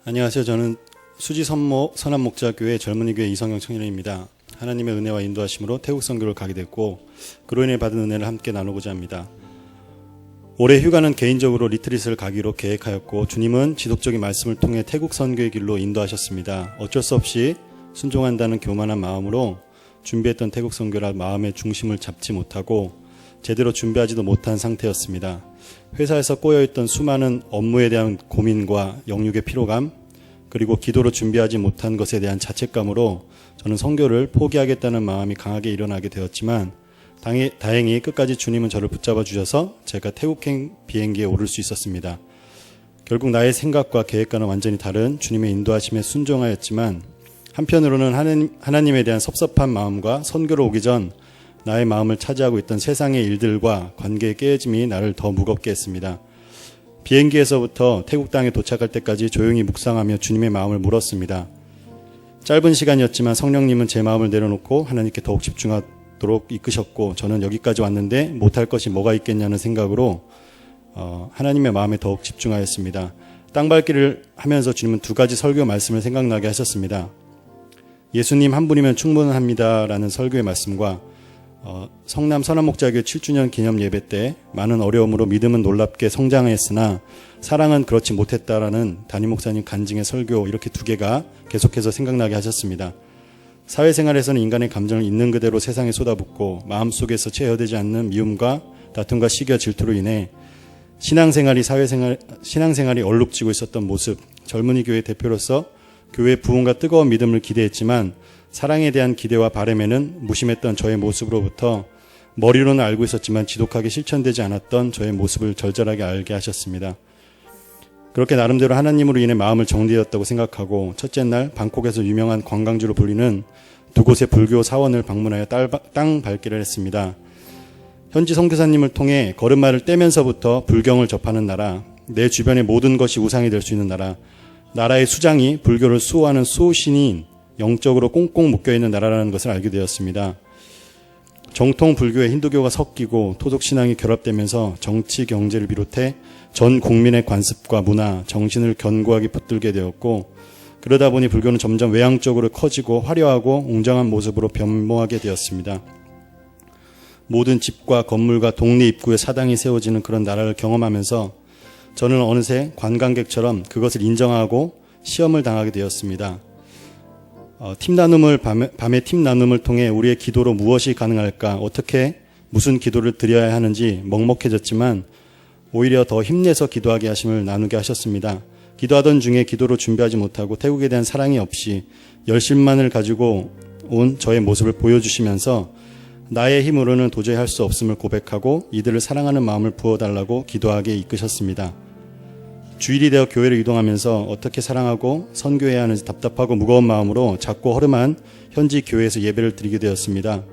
안녕하세요. 저는 수지 선한목자교회 젊은이교회 이성영 청년입니다. 하나님의 은혜와 인도하심으로 태국 선교를 가게 됐고 그로 인해 받은 은혜를 함께 나누고자 합니다. 올해 휴가는 개인적으로 리트릿을 가기로 계획하였고 주님은 지속적인 말씀을 통해 태국 선교의 길로 인도하셨습니다. 어쩔 수 없이 순종한다는 교만한 마음으로 준비했던 태국 선교라 마음의 중심을 잡지 못하고 제대로 준비하지도 못한 상태였습니다. 회사에서 꼬여있던 수많은 업무에 대한 고민과 영육의 피로감, 그리고 기도로 준비하지 못한 것에 대한 자책감으로 저는 선교를 포기하겠다는 마음이 강하게 일어나게 되었지만 다행히 끝까지 주님은 저를 붙잡아 주셔서 제가 태국행 비행기에 오를 수 있었습니다. 결국 나의 생각과 계획과는 완전히 다른 주님의 인도하심에 순종하였지만 한편으로는 하나님에 대한 섭섭한 마음과 선교로 오기 전 나의 마음을 차지하고 있던 세상의 일들과 관계의 깨짐이 나를 더 무겁게 했습니다. 비행기에서부터 태국 땅에 도착할 때까지 조용히 묵상하며 주님의 마음을 물었습니다. 짧은 시간이었지만 성령님은 제 마음을 내려놓고 하나님께 더욱 집중하도록 이끄셨고 저는 여기까지 왔는데 못할 것이 뭐가 있겠냐는 생각으로 하나님의 마음에 더욱 집중하였습니다. 땅밟기를 하면서 주님은 두 가지 설교 말씀을 생각나게 하셨습니다. 예수님 한 분이면 충분합니다 라는 설교의 말씀과 성남 선한목자교회 7주년 기념 예배 때 많은 어려움으로 믿음은 놀랍게 성장했으나 사랑은 그렇지 못했다라는 담임 목사님 간증의 설교, 이렇게 두 개가 계속해서 생각나게 하셨습니다. 사회생활에서는 인간의 감정을 있는 그대로 세상에 쏟아붓고 마음속에서 제어되지 않는 미움과 다툼과 시기와 질투로 인해 신앙생활이 얼룩지고 있었던 모습, 젊은이 교회 대표로서 교회 부흥과 뜨거운 믿음을 기대했지만 사랑에 대한 기대와 바람에는 무심했던 저의 모습으로부터 머리로는 알고 있었지만 지독하게 실천되지 않았던 저의 모습을 절절하게 알게 하셨습니다. 그렇게 나름대로 하나님으로 인해 마음을 정리했다고 생각하고 첫째 날 방콕에서 유명한 관광지로 불리는 두 곳의 불교 사원을 방문하여 땅 밟기를 했습니다. 현지 선교사님을 통해 걸음마를 떼면서부터 불경을 접하는 나라, 내 주변의 모든 것이 우상이 될 수 있는 나라, 나라의 수장이 불교를 수호하는 수호신인 영적으로 꽁꽁 묶여있는 나라라는 것을 알게 되었습니다. 정통 불교와 힌두교가 섞이고 토속신앙이 결합되면서 정치, 경제를 비롯해 전 국민의 관습과 문화, 정신을 견고하게 붙들게 되었고 그러다 보니 불교는 점점 외향적으로 커지고 화려하고 웅장한 모습으로 변모하게 되었습니다. 모든 집과 건물과 동네 입구에 사당이 세워지는 그런 나라를 경험하면서 저는 어느새 관광객처럼 그것을 인정하고 시험을 당하게 되었습니다. 밤에 팀 나눔을 통해 우리의 기도로 무엇이 가능할까, 무슨 기도를 드려야 하는지 먹먹해졌지만 오히려 더 힘내서 기도하게 하심을 나누게 하셨습니다. 기도하던 중에 기도로 준비하지 못하고 태국에 대한 사랑이 없이 열심만을 가지고 온 저의 모습을 보여주시면서 나의 힘으로는 도저히 할 수 없음을 고백하고 이들을 사랑하는 마음을 부어달라고 기도하게 이끄셨습니다. 주일이 되어 교회를 이동하면서 어떻게 사랑하고 선교해야 하는지 답답하고 무거운 마음으로 작고 허름한 현지 교회에서 예배를 드리게 되었습니다.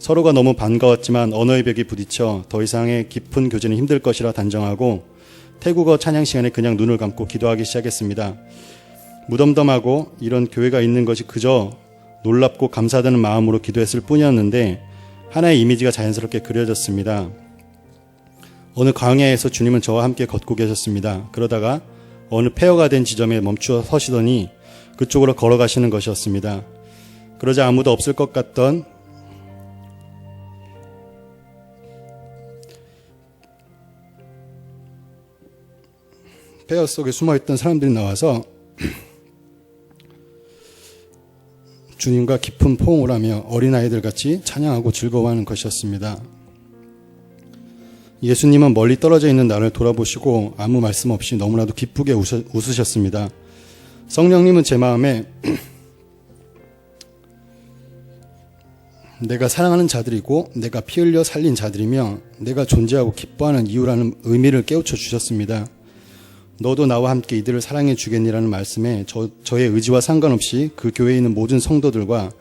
서로가 너무 반가웠지만 언어의 벽에 부딪혀 더 이상의 깊은 교제는 힘들 것이라 단정하고 태국어 찬양 시간에 그냥 눈을 감고 기도하기 시작했습니다. 무덤덤하고 이런 교회가 있는 것이 그저 놀랍고 감사하다는 마음으로 기도했을 뿐이었는데 하나의 이미지가 자연스럽게 그려졌습니다. 어느 광야에서 주님은 저와 함께 걷고 계셨습니다. 그러다가 어느 폐허가 된 지점에 멈추어 서시더니 그쪽으로 걸어가시는 것이었습니다. 그러자 아무도 없을 것 같던 폐허 속에 숨어있던 사람들이 나와서 주님과 깊은 포옹을 하며 어린아이들 같이 찬양하고 즐거워하는 것이었습니다. 예수님은 멀리 떨어져 있는 나를 돌아보시고 아무 말씀 없이 너무나도 기쁘게 웃으셨습니다. 성령님은 제 마음에 내가 사랑하는 자들이고 내가 피 흘려 살린 자들이며 내가 존재하고 기뻐하는 이유라는 의미를 깨우쳐 주셨습니다. 너도 나와 함께 이들을 사랑해 주겠니라는 말씀에 저의 의지와 상관없이 그 교회에 있는 모든 성도들과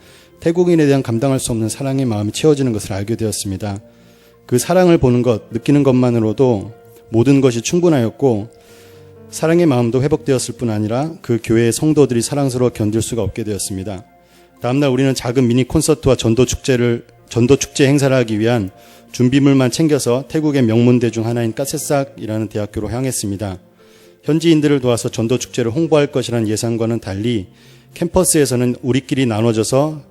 태국인에 대한 감당할 수 없는 사랑의 마음이 채워지는 것을 알게 되었습니다. 그 사랑을 보는 것, 느끼는 것만으로도 모든 것이 충분하였고 사랑의 마음도 회복되었을 뿐 아니라 그 교회의 성도들이 사랑스러워 견딜 수가 없게 되었습니다. 다음날 우리는 작은 미니 콘서트와 전도축제 행사를 하기 위한 준비물만 챙겨서 태국의 명문대 중 하나인 까세삭이라는 대학교로 향했습니다. 현지인들을 도와서 전도 축제를 홍보할 것이라는 예상과는 달리 캠퍼스에서는 우리끼리 나눠져서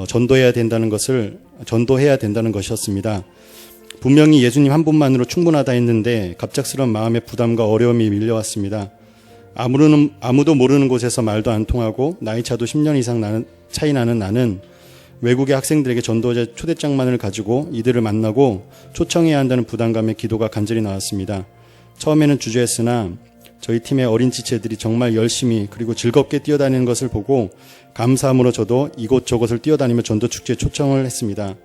전도해야 된다는 것이었습니다. 분명히 예수님 한 분만으로 충분하다 했는데 갑작스러운 마음의 부담과 어려움이 밀려왔습니다. 아무도 모르는 곳에서 말도 안 통하고 나이 차도 10년 이상 차이 나는 나는 외국의 학생들에게 전도자 초대장만을 가지고 이들을 만나고 초청해야 한다는 부담감에 기도가 간절히 나왔습니다. 처음에는 주저했으나 저희 팀의 어린 지체들이 정말 열심히 그리고 즐겁게 뛰어다니는 것을 보고 감사함으로 저도 이곳저곳을 뛰어다니며 전도축제에 초청을 했습니다.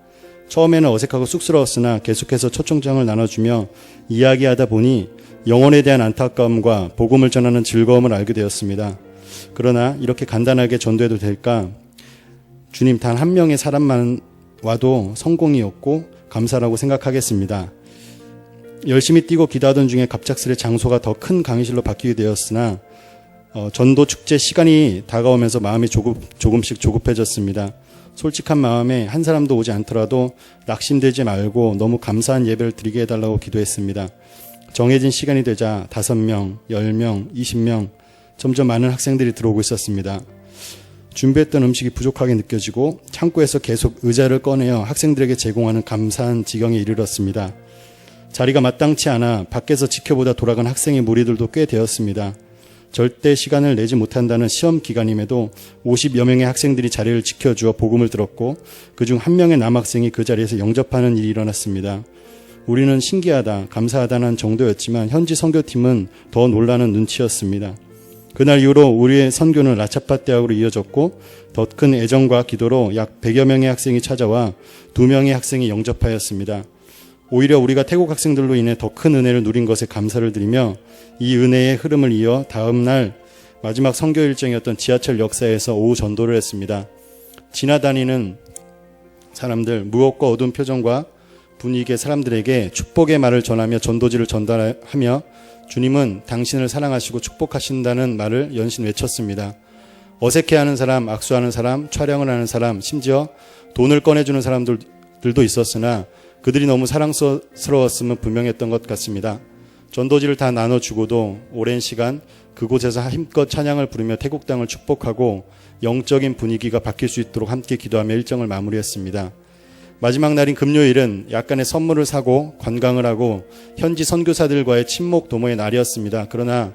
처음에는 어색하고 쑥스러웠으나 계속해서 초청장을 나눠주며 이야기하다 보니 영혼에 대한 안타까움과 복음을 전하는 즐거움을 알게 되었습니다. 그러나 이렇게 간단하게 전도해도 될까? 주님, 단 한 명의 사람만 와도 성공이었고 감사라고 생각하겠습니다. 열심히 뛰고 기도하던 중에 갑작스레 장소가 더 큰 강의실로 바뀌게 되었으나 전도 축제 시간이 다가오면서 마음이 조금씩 조급해졌습니다. 솔직한 마음에 한 사람도 오지 않더라도 낙심되지 말고 너무 감사한 예배를 드리게 해달라고 기도했습니다. 정해진 시간이 되자 5명, 10명, 20명 점점 많은 학생들이 들어오고 있었습니다. 준비했던 음식이 부족하게 느껴지고 창고에서 계속 의자를 꺼내어 학생들에게 제공하는 감사한 지경에 이르렀습니다. 자리가 마땅치 않아 밖에서 지켜보다 돌아간 학생의 무리들도 꽤 되었습니다. 절대 시간을 내지 못한다는 시험 기간임에도 50여 명의 학생들이 자리를 지켜주어 복음을 들었고 그중 한 명의 남학생이 그 자리에서 영접하는 일이 일어났습니다. 우리는 신기하다, 감사하다는 정도였지만 현지 선교팀은 더 놀라는 눈치였습니다. 그날 이후로 우리의 선교는 라차파 대학으로 이어졌고 더 큰 애정과 기도로 약 100여 명의 학생이 찾아와 2명의 학생이 영접하였습니다. 오히려 우리가 태국 학생들로 인해 더 큰 은혜를 누린 것에 감사를 드리며 이 은혜의 흐름을 이어 다음 날 마지막 선교 일정이었던 지하철 역사에서 오후 전도를 했습니다. 지나다니는 사람들, 무겁고 어두운 표정과 분위기의 사람들에게 축복의 말을 전하며 전도지를 전달하며 주님은 당신을 사랑하시고 축복하신다는 말을 연신 외쳤습니다. 어색해하는 사람, 악수하는 사람, 촬영을 하는 사람, 심지어 돈을 꺼내주는 사람들도 있었으나 그들이 너무 사랑스러웠음은 분명했던 것 같습니다. 전도지를 다 나눠주고도 오랜 시간 그곳에서 힘껏 찬양을 부르며 태국 땅을 축복하고 영적인 분위기가 바뀔 수 있도록 함께 기도하며 일정을 마무리했습니다. 마지막 날인 금요일은 약간의 선물을 사고 관광을 하고 현지 선교사들과의 친목 도모의 날이었습니다. 그러나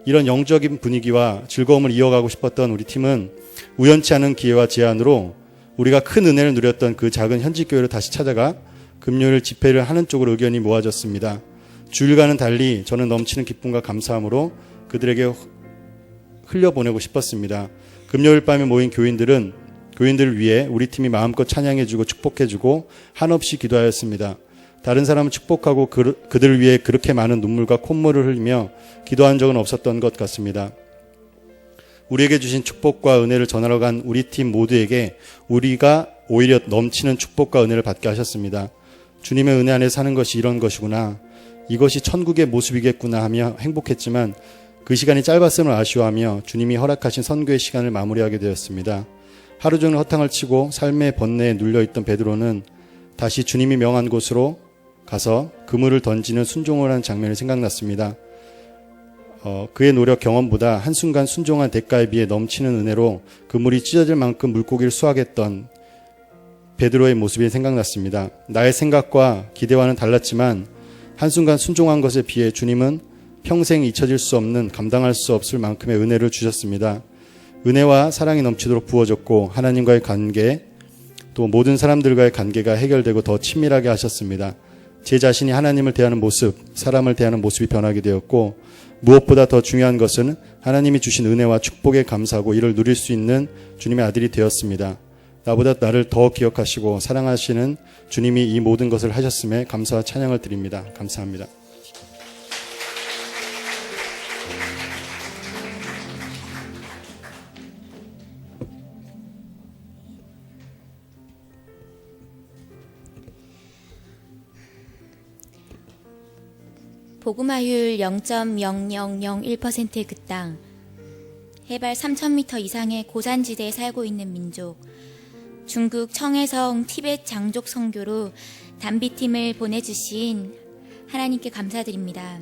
이런 영적인 분위기와 즐거움을 이어가고 싶었던 우리 팀은 우연치 않은 기회와 제안으로 우리가 큰 은혜를 누렸던 그 작은 현지 교회로 다시 찾아가 금요일 집회를 하는 쪽으로 의견이 모아졌습니다. 주일과는 달리 저는 넘치는 기쁨과 감사함으로 그들에게 흘려보내고 싶었습니다. 금요일 밤에 모인 교인들을 위해 우리 팀이 마음껏 찬양해주고 축복해주고 한없이 기도하였습니다. 다른 사람을 축복하고 그들을 위해 그렇게 많은 눈물과 콧물을 흘리며 기도한 적은 없었던 것 같습니다. 우리에게 주신 축복과 은혜를 전하러 간 우리 팀 모두에게 우리가 오히려 넘치는 축복과 은혜를 받게 하셨습니다. 주님의 은혜 안에 사는 것이 이런 것이구나, 이것이 천국의 모습이겠구나 하며 행복했지만 그 시간이 짧았음을 아쉬워하며 주님이 허락하신 선교의 시간을 마무리하게 되었습니다. 하루 종일 허탕을 치고 삶의 번뇌에 눌려있던 베드로는 다시 주님이 명한 곳으로 가서 그물을 던지는 순종을 하는 장면이 생각났습니다. 그의 노력 경험보다 한순간 순종한 대가에 비해 넘치는 은혜로 그물이 찢어질 만큼 물고기를 수확했던 베드로의 모습이 생각났습니다. 나의 생각과 기대와는 달랐지만 한순간 순종한 것에 비해 주님은 평생 잊혀질 수 없는, 감당할 수 없을 만큼의 은혜를 주셨습니다. 은혜와 사랑이 넘치도록 부어졌고 하나님과의 관계, 또 모든 사람들과의 관계가 해결되고 더 친밀하게 하셨습니다. 제 자신이 하나님을 대하는 모습, 사람을 대하는 모습이 변하게 되었고 무엇보다 더 중요한 것은 하나님이 주신 은혜와 축복에 감사하고 이를 누릴 수 있는 주님의 아들이 되었습니다. 나보다 나를 더 기억하시고 사랑하시는 주님이 이 모든 것을 하셨음에 감사와 찬양을 드립니다. 감사합니다. 복음화율 0.0001%의 그 땅, 해발 3,000m 이상의 고산지대에 살고 있는 민족, 중국 청해성 티벳 장족 선교로 단비팀을 보내주신 하나님께 감사드립니다.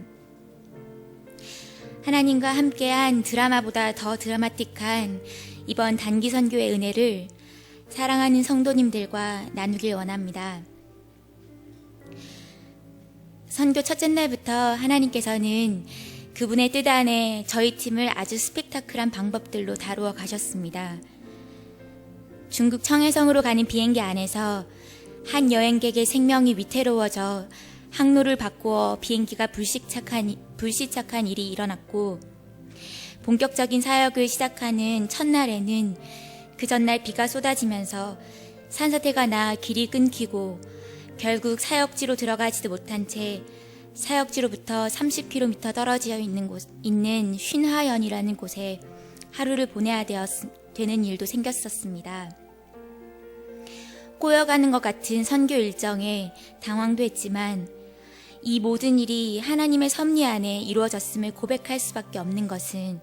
하나님과 함께한 드라마보다 더 드라마틱한 이번 단기 선교의 은혜를 사랑하는 성도님들과 나누길 원합니다. 선교 첫째 날부터 하나님께서는 그분의 뜻 안에 저희 팀을 아주 스펙타클한 방법들로 다루어 가셨습니다. 중국 청해성으로 가는 비행기 안에서 한 여행객의 생명이 위태로워져 항로를 바꾸어 비행기가 불시착한 일이 일어났고, 본격적인 사역을 시작하는 첫날에는 그 전날 비가 쏟아지면서 산사태가 나 길이 끊기고 결국 사역지로 들어가지도 못한 채 사역지로부터 30km 떨어져 있는 쉰하연이라는 곳에 하루를 보내야 되는 일도 생겼었습니다. 꼬여가는 것 같은 선교 일정에 당황도 했지만 이 모든 일이 하나님의 섭리 안에 이루어졌음을 고백할 수밖에 없는 것은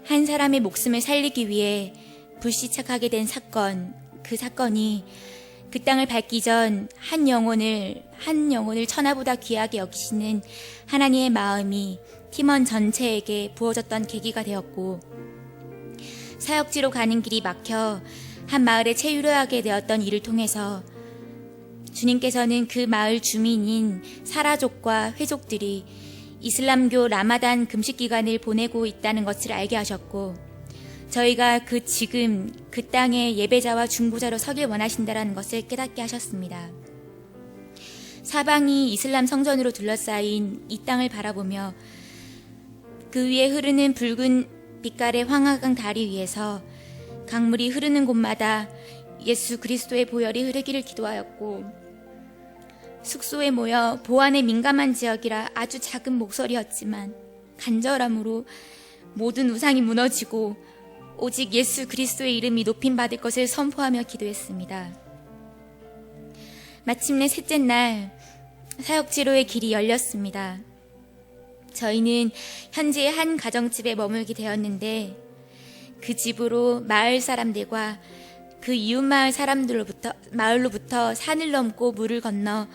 한 사람의 목숨을 살리기 위해 불시착하게 된 사건, 그 사건이 그 땅을 밟기 전 한 영혼을 천하보다 귀하게 여기시는 하나님의 마음이 팀원 전체에게 부어졌던 계기가 되었고, 사역지로 가는 길이 막혀 한 마을에 체류하게 되었던 일을 통해서 주님께서는 그 마을 주민인 사라족과 회족들이 이슬람교 라마단 금식 기간을 보내고 있다는 것을 알게 하셨고, 저희가 지금 그 땅에 예배자와 중보자로 서길 원하신다라는 것을 깨닫게 하셨습니다. 사방이 이슬람 성전으로 둘러싸인 이 땅을 바라보며 그 위에 흐르는 붉은 빛깔의 황하강 다리 위에서 강물이 흐르는 곳마다 예수 그리스도의 보혈이 흐르기를 기도하였고, 숙소에 모여 보안에 민감한 지역이라 아주 작은 목소리였지만 간절함으로 모든 우상이 무너지고 오직 예수 그리스도의 이름이 높임받을 것을 선포하며 기도했습니다. 마침내 셋째 날 사역지로의 길이 열렸습니다. 저희는 현재 한 가정집에 머물게 되었는데, 그 집으로 마을 사람들과 그 이웃 마을로부터 산을 넘고 물을 건너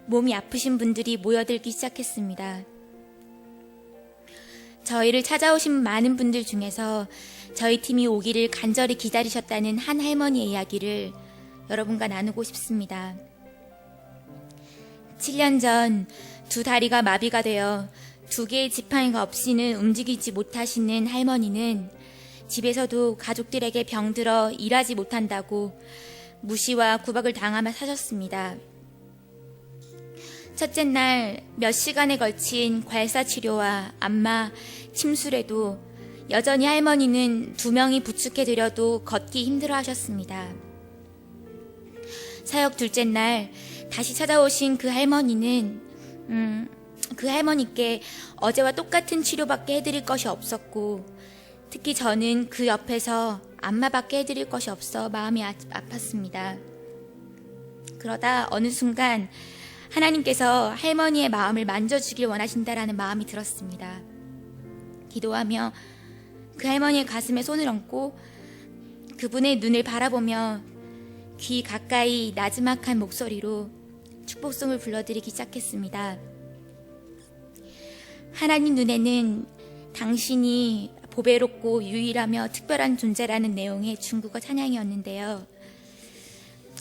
몸이 아프신 분들이 모여들기 시작했습니다. 저희를 찾아오신 많은 분들 중에서 저희 팀이 오기를 간절히 기다리셨다는 한 할머니의 이야기를 여러분과 나누고 싶습니다. 7년 전 두 다리가 마비가 되어 두 개의 지팡이가 없이는 움직이지 못하시는 할머니는 집에서도 가족들에게 병들어 일하지 못한다고 무시와 구박을 당하며 사셨습니다. 첫째 날 몇 시간에 걸친 괄사 치료와 안마, 침술에도 여전히 할머니는 2명이 부축해드려도 걷기 힘들어 하셨습니다. 사역 둘째 날 다시 찾아오신 그 할머니는 그 할머니께 어제와 똑같은 치료밖에 해드릴 것이 없었고, 특히 저는 그 옆에서 안마밖에 해드릴 것이 없어 마음이 아팠습니다. 그러다 어느 순간 하나님께서 할머니의 마음을 만져주길 원하신다라는 마음이 들었습니다. 기도하며 그 할머니의 가슴에 손을 얹고 그분의 눈을 바라보며 귀 가까이 나지막한 목소리로 축복송을 불러드리기 시작했습니다. 하나님 눈에는 당신이 보배롭고 유일하며 특별한 존재라는 내용의 중국어 찬양이었는데요.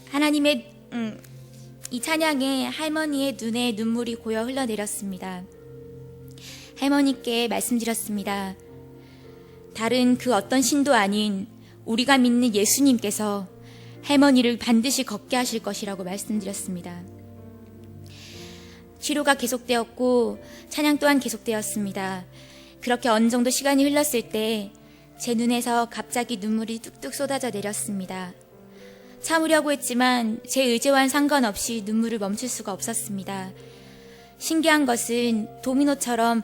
하나님의 이 찬양에 할머니의 눈에 눈물이 고여 흘러내렸습니다. 할머니께 말씀드렸습니다. 다른 그 어떤 신도 아닌 우리가 믿는 예수님께서 할머니를 반드시 걷게 하실 것이라고 말씀드렸습니다. 치료가 계속되었고 찬양 또한 계속되었습니다. 그렇게 어느 정도 시간이 흘렀을 때 제 눈에서 갑자기 눈물이 뚝뚝 쏟아져 내렸습니다. 참으려고 했지만 제 의지와는 상관없이 눈물을 멈출 수가 없었습니다. 신기한 것은 도미노처럼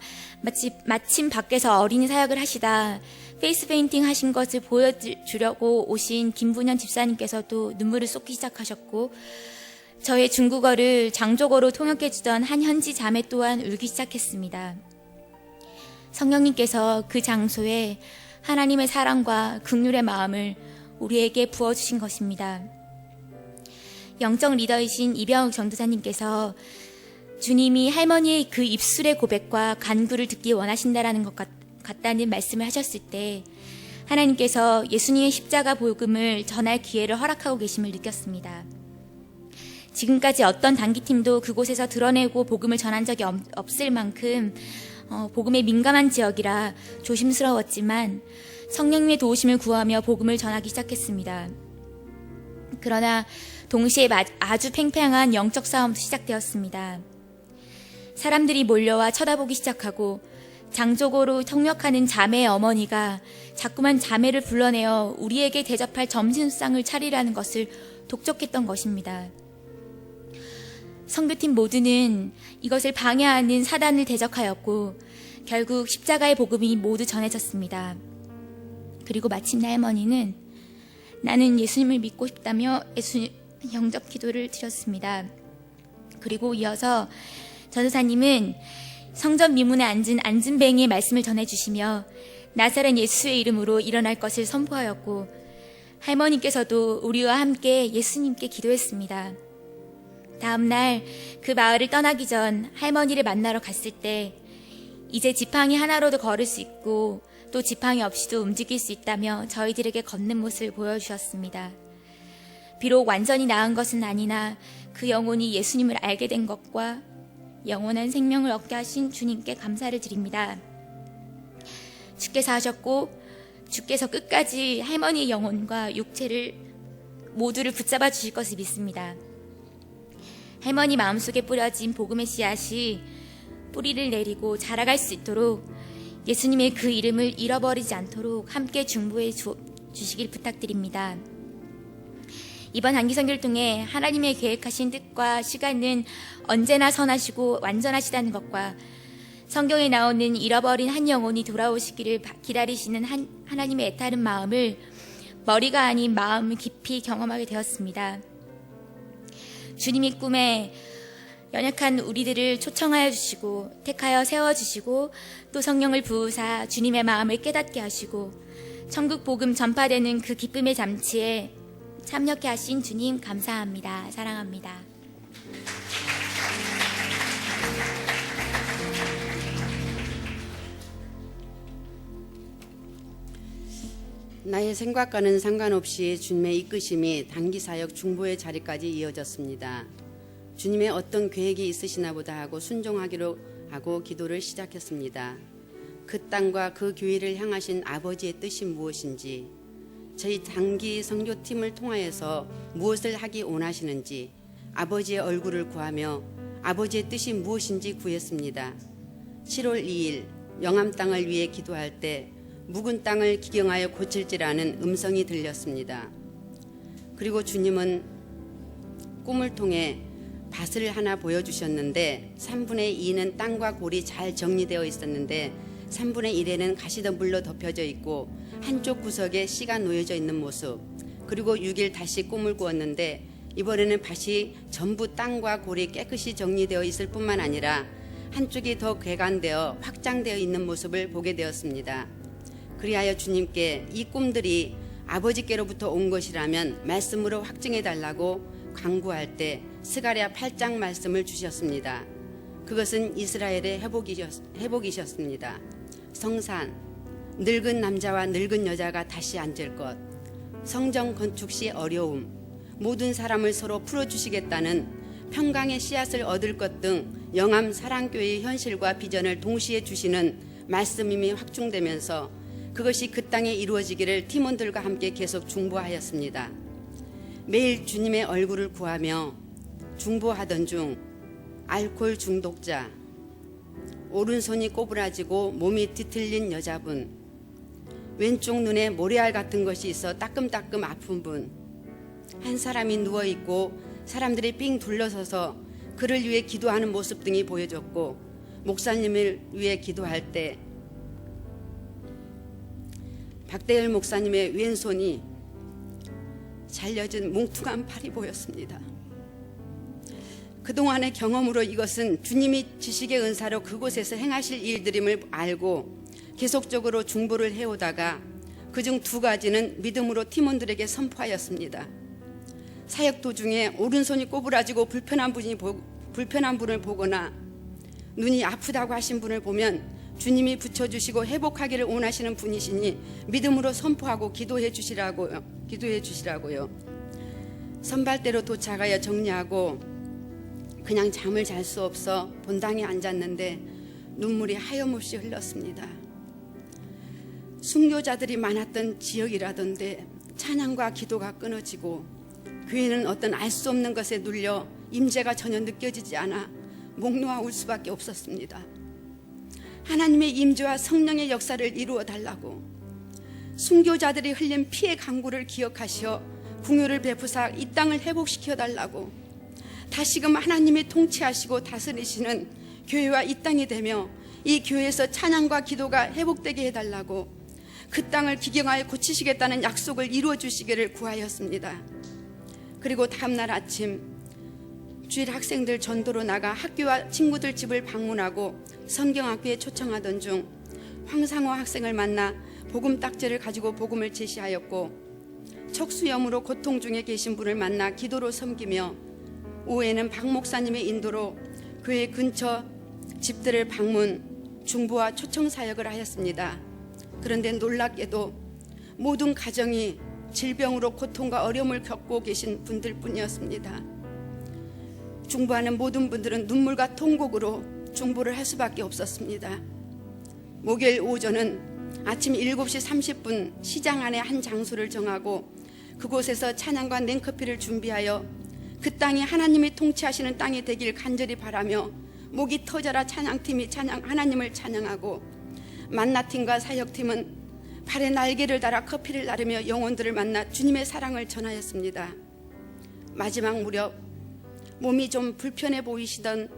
마침 밖에서 어린이 사역을 하시다 페이스 페인팅 하신 것을 보여주려고 오신 김분현 집사님께서도 눈물을 쏟기 시작하셨고, 저의 중국어를 장족어로 통역해주던 한 현지 자매 또한 울기 시작했습니다. 성령님께서 그 장소에 하나님의 사랑과 긍휼의 마음을 우리에게 부어주신 것입니다. 영적 리더이신 이병욱 전도사님께서 주님이 할머니의 그 입술의 고백과 간구를 듣기 원하신다라는 것 같다는 말씀을 하셨을 때 하나님께서 예수님의 십자가 복음을 전할 기회를 허락하고 계심을 느꼈습니다. 지금까지 어떤 단기팀도 그곳에서 드러내고 복음을 전한 적이 없을 만큼 복음에 민감한 지역이라 조심스러웠지만 성령님의 도우심을 구하며 복음을 전하기 시작했습니다. 그러나 동시에 아주 팽팽한 영적 싸움도 시작되었습니다. 사람들이 몰려와 쳐다보기 시작하고 장족으로 통역하는 자매의 어머니가 자꾸만 자매를 불러내어 우리에게 대접할 점심상을 차리라는 것을 독촉했던 것입니다. 선교팀 모두는 이것을 방해하는 사단을 대적하였고 결국 십자가의 복음이 모두 전해졌습니다. 그리고 마침내 할머니는 나는 예수님을 믿고 싶다며 예수님 영접 기도를 드렸습니다. 그리고 이어서 전도사님은 성전 미문에 앉은 안진뱅이의 말씀을 전해주시며 나사렛 예수의 이름으로 일어날 것을 선포하였고 할머니께서도 우리와 함께 예수님께 기도했습니다. 다음날 그 마을을 떠나기 전 할머니를 만나러 갔을 때 이제 지팡이 하나로도 걸을 수 있고 또 지팡이 없이도 움직일 수 있다며 저희들에게 걷는 모습을 보여주셨습니다. 비록 완전히 나은 것은 아니나 그 영혼이 예수님을 알게 된 것과 영원한 생명을 얻게 하신 주님께 감사를 드립니다. 주께서 하셨고 주께서 끝까지 할머니의 영혼과 육체를 모두를 붙잡아 주실 것을 믿습니다. 할머니 마음속에 뿌려진 복음의 씨앗이 뿌리를 내리고 자라갈 수 있도록 예수님의 그 이름을 잃어버리지 않도록 함께 중보해 주시길 부탁드립니다. 이번 단기선교를 통해 하나님의 계획하신 뜻과 시간은 언제나 선하시고 완전하시다는 것과 성경에 나오는 잃어버린 한 영혼이 돌아오시기를 기다리시는 하나님의 애타른 마음을 머리가 아닌 마음을 깊이 경험하게 되었습니다. 주님이 꿈에 연약한 우리들을 초청하여 주시고 택하여 세워주시고 또 성령을 부으사 주님의 마음을 깨닫게 하시고 천국 복음 전파되는 그 기쁨의 잔치에 참여케 하신 주님 감사합니다. 사랑합니다. 나의 생각과는 상관없이 주님의 이끄심이 단기사역 중보의 자리까지 이어졌습니다. 주님의 어떤 계획이 있으시나 보다 하고 순종하기로 하고 기도를 시작했습니다. 그 땅과 그 교회를 향하신 아버지의 뜻이 무엇인지, 저희 단기 선교팀을 통하여서 무엇을 하기 원하시는지 아버지의 얼굴을 구하며 아버지의 뜻이 무엇인지 구했습니다. 7월 2일 영암 땅을 위해 기도할 때 묵은 땅을 기경하여 고칠지라는 음성이 들렸습니다. 그리고 주님은 꿈을 통해 밭을 하나 보여주셨는데 3분의 2는 땅과 골이 잘 정리되어 있었는데 3분의 1에는 가시덤불로 덮여져 있고 한쪽 구석에 씨가 놓여져 있는 모습, 그리고 6일 다시 꿈을 꾸었는데 이번에는 밭이 전부 땅과 골이 깨끗이 정리되어 있을 뿐만 아니라 한쪽이 더 개간되어 확장되어 있는 모습을 보게 되었습니다. 그리하여 주님께 이 꿈들이 아버지께로부터 온 것이라면 말씀으로 확증해 달라고 간구할 때 스가랴 8장 말씀을 주셨습니다. 그것은 이스라엘의 회복이셨습니다. 성산, 늙은 남자와 늙은 여자가 다시 앉을 것, 성전 건축 시 어려움, 모든 사람을 서로 풀어주시겠다는 평강의 씨앗을 얻을 것 등 영암 사랑교회의 현실과 비전을 동시에 주시는 말씀임이 확증되면서 그것이 그 땅에 이루어지기를 팀원들과 함께 계속 중보하였습니다. 매일 주님의 얼굴을 구하며 중보하던 중 알코올 중독자, 오른손이 꼬부라지고 몸이 뒤틀린 여자분, 왼쪽 눈에 모래알 같은 것이 있어 따끔따끔 아픈 분, 한 사람이 누워있고 사람들이 삥 둘러서서 그를 위해 기도하는 모습 등이 보여졌고, 목사님을 위해 기도할 때 박대열 목사님의 왼손이 잘려진 뭉툭한 팔이 보였습니다. 그동안의 경험으로 이것은 주님이 지식의 은사로 그곳에서 행하실 일들임을 알고 계속적으로 중보를 해오다가 그중 2가지는 믿음으로 팀원들에게 선포하였습니다. 사역 도중에 오른손이 꼬부라지고 불편한 분을 보거나 눈이 아프다고 하신 분을 보면 주님이 붙여주시고 회복하기를 원하시는 분이시니 믿음으로 선포하고 기도해 주시라고요. 선발대로 도착하여 정리하고 그냥 잠을 잘 수 없어 본당에 앉았는데 눈물이 하염없이 흘렀습니다. 순교자들이 많았던 지역이라던데 찬양과 기도가 끊어지고 교회는 어떤 알 수 없는 것에 눌려 임재가 전혀 느껴지지 않아 목 놓아 울 수밖에 없었습니다. 하나님의 임재와 성령의 역사를 이루어 달라고, 순교자들이 흘린 피의 강구를 기억하시어 궁유를 베푸사 이 땅을 회복시켜 달라고, 다시금 하나님이 통치하시고 다스리시는 교회와 이 땅이 되며 이 교회에서 찬양과 기도가 회복되게 해달라고, 그 땅을 기경하여 고치시겠다는 약속을 이루어 주시기를 구하였습니다. 그리고 다음날 아침 주일 학생들 전도로 나가 학교와 친구들 집을 방문하고 성경학교에 초청하던 중 황상호 학생을 만나 복음 딱지를 가지고 복음을 제시하였고, 척수염으로 고통 중에 계신 분을 만나 기도로 섬기며 오후에는 박 목사님의 인도로 교회 근처 집들을 방문, 중보와 초청 사역을 하였습니다. 그런데 놀랍게도 모든 가정이 질병으로 고통과 어려움을 겪고 계신 분들 뿐이었습니다. 중보하는 모든 분들은 눈물과 통곡으로 중보를 할 수밖에 없었습니다. 목요일 오전은 아침 7시 30분 시장 안에 한 장소를 정하고 그곳에서 찬양과 냉커피를 준비하여 그 땅이 하나님이 통치하시는 땅이 되길 간절히 바라며 목이 터져라 찬양팀이 하나님을 찬양하고, 만나팀과 사역팀은 발에 날개를 달아 커피를 나르며 영혼들을 만나 주님의 사랑을 전하였습니다. 마지막 무렵 몸이 좀 불편해 보이던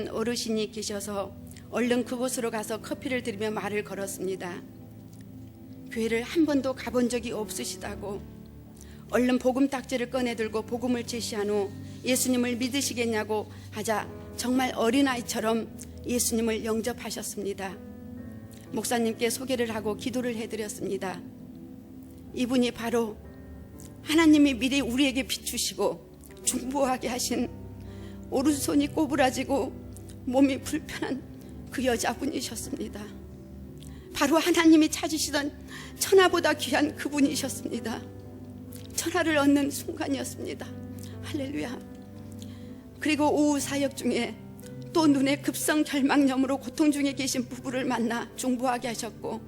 어르신이 계셔서 얼른 그곳으로 가서 커피를 드리며 말을 걸었습니다. 교회를 한 번도 가본 적이 없으시다고, 얼른 복음 딱지를 꺼내들고 복음을 제시한 후 예수님을 믿으시겠냐고 하자 정말 어린아이처럼 예수님을 영접하셨습니다. 목사님께 소개를 하고 기도를 해드렸습니다. 이분이 바로 하나님이 미리 우리에게 비추시고 중보하게 하신 오른손이 꼬부라지고 몸이 불편한 그 여자분이셨습니다. 바로 하나님이 찾으시던 천하보다 귀한 그분이셨습니다. 천하를 얻는 순간이었습니다. 할렐루야. 그리고 오후 사역 중에 또 눈에 급성 결막염으로 고통 중에 계신 부부를 만나 중보하게 하셨고,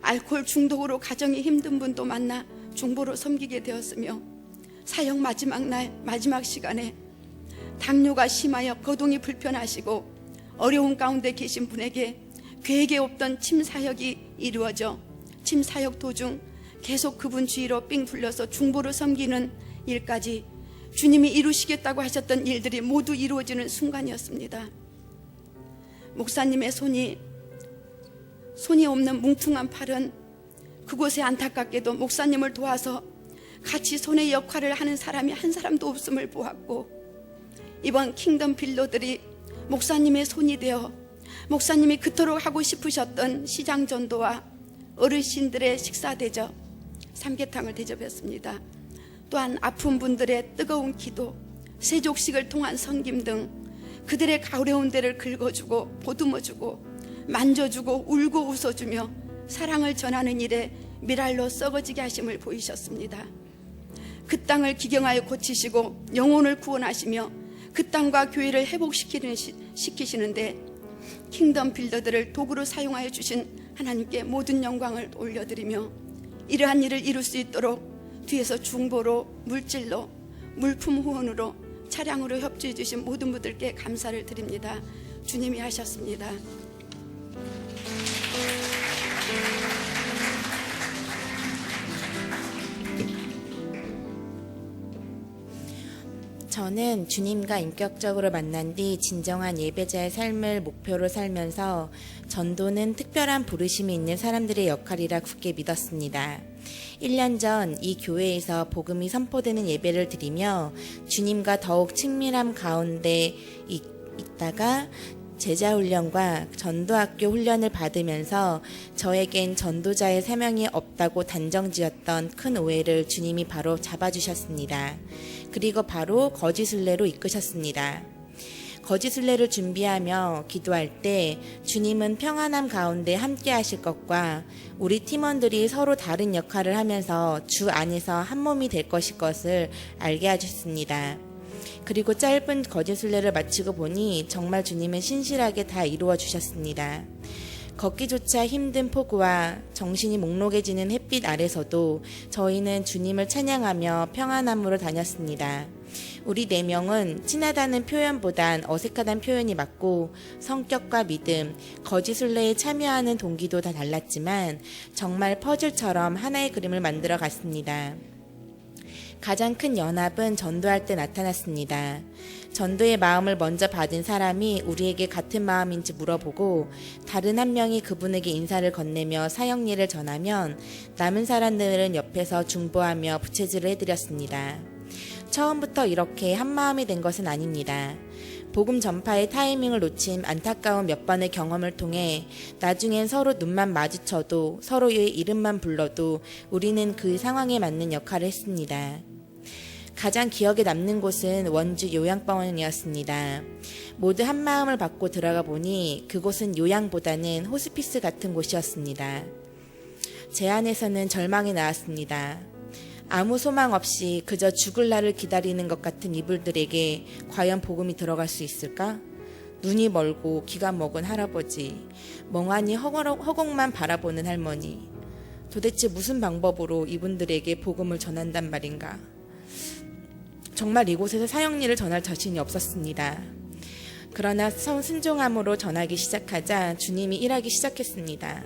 알코올 중독으로 가정이 힘든 분도 만나 중보로 섬기게 되었으며, 사역 마지막 날 마지막 시간에 당뇨가 심하여 거동이 불편하시고 어려운 가운데 계신 분에게 계획에 없던 침사역이 이루어져 침사역 도중 계속 그분 주위로 삥 둘러서 중보를 섬기는 일까지 주님이 이루시겠다고 하셨던 일들이 모두 이루어지는 순간이었습니다. 목사님의 손이 없는 뭉퉁한 팔은 그곳에 안타깝게도 목사님을 도와서 같이 손의 역할을 하는 사람이 한 사람도 없음을 보았고, 이번 킹덤 빌더들이 목사님의 손이 되어 목사님이 그토록 하고 싶으셨던 시장 전도와 어르신들의 식사 대접, 삼계탕을 대접했습니다. 또한 아픈 분들의 뜨거운 기도, 세족식을 통한 섬김 등 그들의 가려운 데를 긁어주고 보듬어주고 만져주고 울고 웃어주며 사랑을 전하는 일에 미랄로 썩어지게 하심을 보이셨습니다. 그 땅을 기경하여 고치시고 영혼을 구원하시며 그 땅과 교회를 회복시키시는데 킹덤 빌더들을 도구로 사용하여 주신 하나님께 모든 영광을 올려드리며, 이러한 일을 이룰 수 있도록 뒤에서 중보로, 물질로, 물품 후원으로, 차량으로 협조해 주신 모든 분들께 감사를 드립니다. 주님이 하셨습니다. 저는 주님과 인격적으로 만난 뒤 진정한 예배자의 삶을 목표로 살면서 전도는 특별한 부르심이 있는 사람들의 역할이라 굳게 믿었습니다. 1년 전 이 교회에서 복음이 선포되는 예배를 드리며 주님과 더욱 친밀함 가운데 있다가 제자훈련과 전도학교 훈련을 받으면서 저에겐 전도자의 사명이 없다고 단정지었던 큰 오해를 주님이 바로 잡아주셨습니다. 그리고 바로 거짓 순례로 이끄셨습니다. 거짓 순례를 준비하며 기도할 때 주님은 평안함 가운데 함께 하실 것과 우리 팀원들이 서로 다른 역할을 하면서 주 안에서 한 몸이 될 것을 알게 하셨습니다. 그리고 짧은 거짓 순례를 마치고 보니 정말 주님은 신실하게 다 이루어 주셨습니다. 걷기조차 힘든 폭우와 정신이 몽롱해지는 햇빛 아래서도 저희는 주님을 찬양하며 평안함으로 다녔습니다. 우리 4명은 친하다는 표현보단 어색하다는 표현이 맞고 성격과 믿음, 거짓 순례에 참여하는 동기도 다 달랐지만 정말 퍼즐처럼 하나의 그림을 만들어 갔습니다. 가장 큰 연합은 전도할 때 나타났습니다. 전도의 마음을 먼저 받은 사람이 우리에게 같은 마음인지 물어보고 다른 한 명이 그분에게 인사를 건네며 사역일을 전하면 남은 사람들은 옆에서 중보하며 부채질을 해드렸습니다. 처음부터 이렇게 한 마음이 된 것은 아닙니다. 복음 전파의 타이밍을 놓친 안타까운 몇 번의 경험을 통해 나중엔 서로 눈만 마주쳐도 서로의 이름만 불러도 우리는 그 상황에 맞는 역할을 했습니다. 가장 기억에 남는 곳은 원주 요양병원이었습니다. 모두 한 마음을 받고 들어가 보니 그곳은 요양보다는 호스피스 같은 곳이었습니다. 제 안에서는 절망이 나왔습니다. 아무 소망 없이 그저 죽을 날을 기다리는 것 같은 이불들에게 과연 복음이 들어갈 수 있을까? 눈이 멀고 귀가 먹은 할아버지, 멍하니 허공만 바라보는 할머니. 도대체 무슨 방법으로 이분들에게 복음을 전한단 말인가? 정말 이곳에서 사역일을 전할 자신이 없었습니다. 그러나 순종함으로 전하기 시작하자 주님이 일하기 시작했습니다.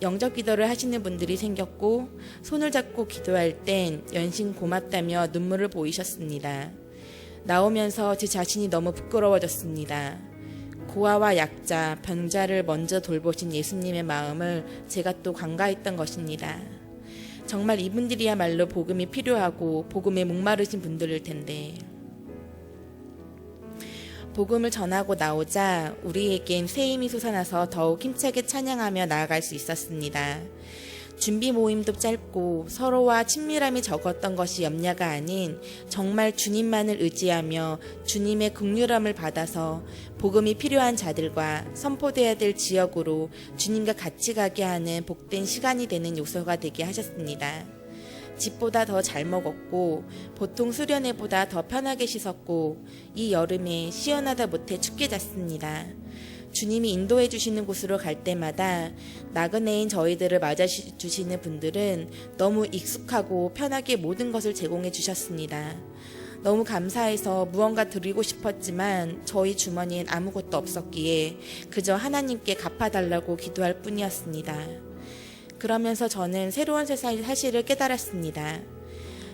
영접 기도를 하시는 분들이 생겼고 손을 잡고 기도할 땐 연신 고맙다며 눈물을 보이셨습니다. 나오면서 제 자신이 너무 부끄러워졌습니다. 고아와 약자, 병자를 먼저 돌보신 예수님의 마음을 제가 또 간과했던 것입니다. 정말 이분들이야말로 복음이 필요하고 복음에 목마르신 분들일 텐데 복음을 전하고 나오자 우리에겐 새 힘이 솟아나서 더욱 힘차게 찬양하며 나아갈 수 있었습니다. 준비 모임도 짧고 서로와 친밀함이 적었던 것이 염려가 아닌 정말 주님만을 의지하며 주님의 긍휼함을 받아서 복음이 필요한 자들과 선포되어야 될 지역으로 주님과 같이 가게 하는 복된 시간이 되는 요소가 되게 하셨습니다. 집보다 더 잘 먹었고 보통 수련회보다 더 편하게 씻었고 이 여름에 시원하다 못해 춥게 잤습니다. 주님이 인도해 주시는 곳으로 갈 때마다 나그네인 저희들을 맞아주시는 분들은 너무 익숙하고 편하게 모든 것을 제공해 주셨습니다. 너무 감사해서 무언가 드리고 싶었지만 저희 주머니엔 아무것도 없었기에 그저 하나님께 갚아달라고 기도할 뿐이었습니다. 그러면서 저는 새로운 세상의 사실을 깨달았습니다.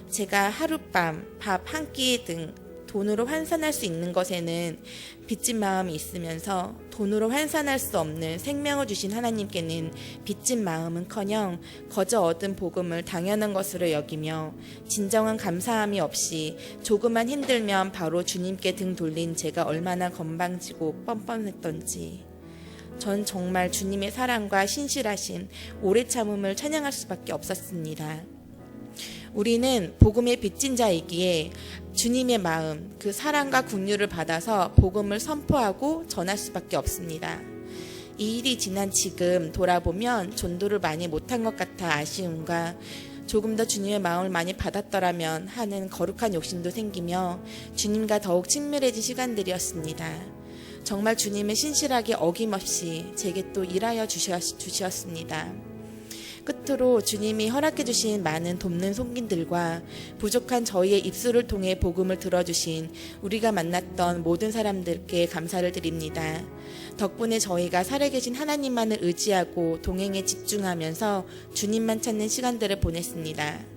제가 하룻밤 밥 한 끼 등 돈으로 환산할 수 있는 것에는 빚진 마음이 있으면서 돈으로 환산할 수 없는 생명을 주신 하나님께는 빚진 마음은커녕 거저 얻은 복음을 당연한 것으로 여기며 진정한 감사함이 없이 조금만 힘들면 바로 주님께 등 돌린 제가 얼마나 건방지고 뻔뻔했던지 전 정말 주님의 사랑과 신실하신 오래 참음을 찬양할 수밖에 없었습니다. 우리는 복음의 빚진 자이기에 주님의 마음, 그 사랑과 긍휼을 받아서 복음을 선포하고 전할 수밖에 없습니다. 이 일이 지난 지금 돌아보면 전도를 많이 못한 것 같아 아쉬움과 조금 더 주님의 마음을 많이 받았더라면 하는 거룩한 욕심도 생기며 주님과 더욱 친밀해진 시간들이었습니다. 정말 주님은 신실하게 어김없이 제게 또 일하여 주셨습니다. 끝으로 주님이 허락해 주신 많은 돕는 손길들과 부족한 저희의 입술을 통해 복음을 들어주신 우리가 만났던 모든 사람들께 감사를 드립니다. 덕분에 저희가 살아계신 하나님만을 의지하고 동행에 집중하면서 주님만 찾는 시간들을 보냈습니다.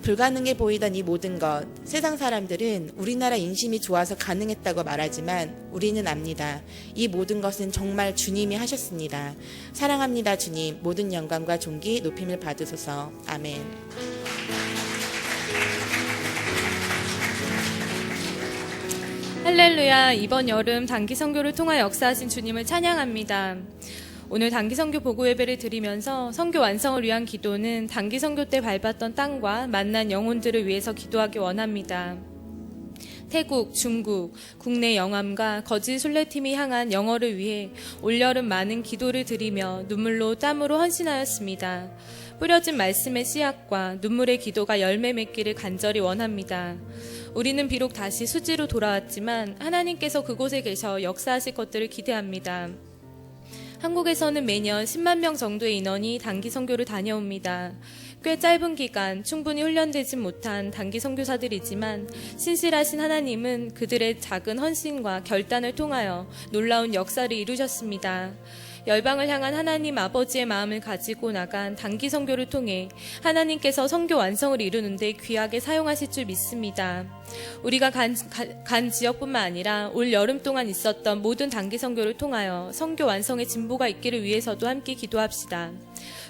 불가능해 보이던 이 모든 것, 세상 사람들은 우리나라 인심이 좋아서 가능했다고 말하지만 우리는 압니다. 이 모든 것은 정말 주님이 하셨습니다. 사랑합니다, 주님. 모든 영광과 존귀, 높임을 받으소서. 아멘. 할렐루야. 이번 여름 단기 선교를 통하 역사하신 주님을 찬양합니다. 오늘 단기 선교 보고 예배를 드리면서 선교 완성을 위한 기도는 단기 선교 때 밟았던 땅과 만난 영혼들을 위해서 기도하기 원합니다. 태국, 중국, 국내 영암과 거짓 순례팀이 향한 영어를 위해 올여름 많은 기도를 드리며 눈물로 땀으로 헌신하였습니다. 뿌려진 말씀의 씨앗과 눈물의 기도가 열매 맺기를 간절히 원합니다. 우리는 비록 다시 수지로 돌아왔지만 하나님께서 그곳에 계셔 역사하실 것들을 기대합니다. 한국에서는 매년 10만 명 정도의 인원이 단기 선교를 다녀옵니다. 꽤 짧은 기간 충분히 훈련되지 못한 단기 선교사들이지만 신실하신 하나님은 그들의 작은 헌신과 결단을 통하여 놀라운 역사를 이루셨습니다. 열방을 향한 하나님 아버지의 마음을 가지고 나간 단기 선교를 통해 하나님께서 선교 완성을 이루는 데 귀하게 사용하실 줄 믿습니다. 우리가 간 지역뿐만 아니라 올 여름 동안 있었던 모든 단기 선교를 통하여 선교 완성의 진보가 있기를 위해서도 함께 기도합시다.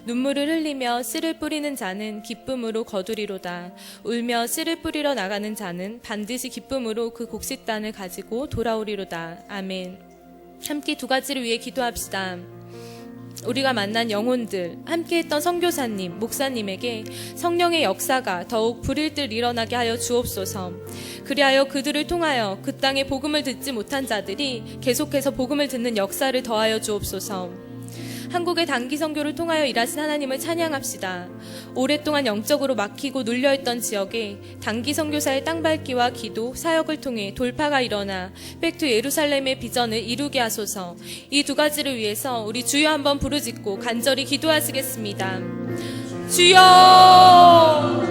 눈물을 흘리며 씨를 뿌리는 자는 기쁨으로 거두리로다. 울며 씨를 뿌리러 나가는 자는 반드시 기쁨으로 그 곡식단을 가지고 돌아오리로다. 아멘. 함께 두 가지를 위해 기도합시다. 우리가 만난 영혼들, 함께했던 선교사님, 목사님에게 성령의 역사가 더욱 불일 듯 일어나게 하여 주옵소서. 그리하여 그들을 통하여 그 땅에 복음을 듣지 못한 자들이 계속해서 복음을 듣는 역사를 더하여 주옵소서. 한국의 단기 선교를 통하여 일하신 하나님을 찬양합시다. 오랫동안 영적으로 막히고 눌려있던 지역에 단기 선교사의 땅밟기와 기도, 사역을 통해 돌파가 일어나 백투 예루살렘의 비전을 이루게 하소서. 이 두 가지를 위해서 우리 주여 한번 부르짖고 간절히 기도하시겠습니다. 주여!